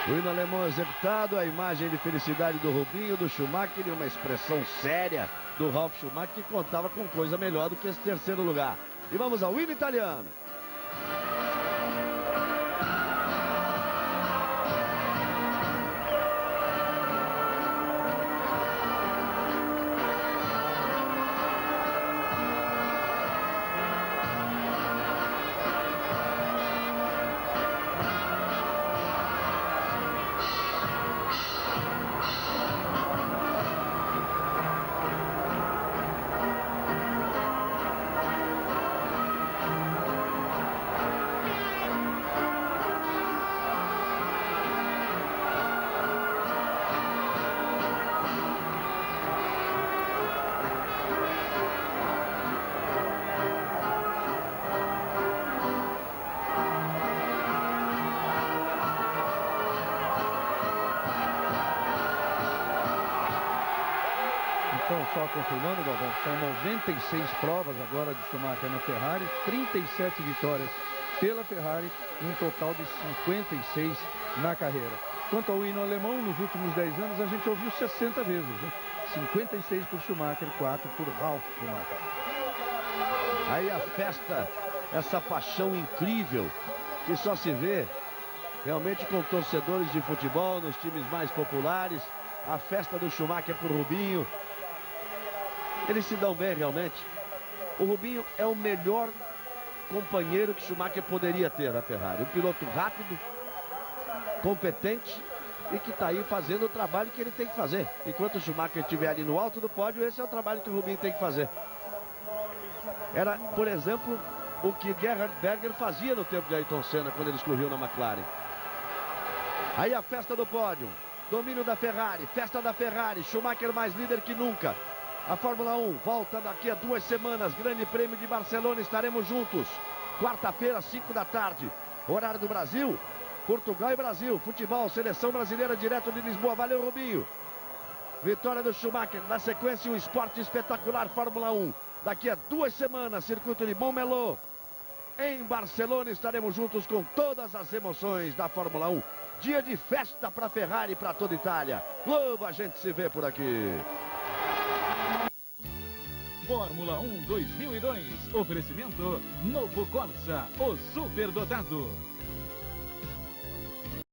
O hino alemão executado, a imagem de felicidade do Rubinho, do Schumacher e uma expressão séria do Ralf Schumacher, que contava com coisa melhor do que esse terceiro lugar. E vamos ao hino italiano. só confirmando, Galvão, são 96 provas agora de Schumacher na Ferrari, 37 vitórias pela Ferrari, um total de 56 na carreira. Quanto ao hino alemão, nos últimos 10 anos a gente ouviu 60 vezes, né? 56 por Schumacher, 4 por Ralf Schumacher. Aí a festa, essa paixão incrível que só se vê realmente com torcedores de futebol nos times mais populares. A festa do Schumacher pro Rubinho. Eles se dão bem realmente. O Rubinho é o melhor companheiro que Schumacher poderia ter na Ferrari. Um piloto rápido, competente e que está aí fazendo o trabalho que ele tem que fazer. Enquanto o Schumacher estiver ali no alto do pódio, esse é o trabalho que o Rubinho tem que fazer. Era, por exemplo, o que Gerhard Berger fazia no tempo de Ayrton Senna, quando ele escorreu na McLaren. Aí a festa do pódio. Domínio da Ferrari, festa da Ferrari, Schumacher mais líder que nunca. A Fórmula 1 volta daqui a 2 semanas, Grande Prêmio de Barcelona, estaremos juntos. Quarta-feira, 5 da tarde, horário do Brasil, Portugal e Brasil, futebol, seleção brasileira direto de Lisboa. Valeu, Rubinho. Vitória do Schumacher, na sequência um esporte espetacular, Fórmula 1. Daqui a 2 semanas, circuito de Montmeló. Em Barcelona estaremos juntos com todas as emoções da Fórmula 1. Dia de festa para a Ferrari e para toda a Itália. Globo, a gente se vê por aqui. Fórmula 1 2002. Oferecimento Novo Corsa, o superdotado.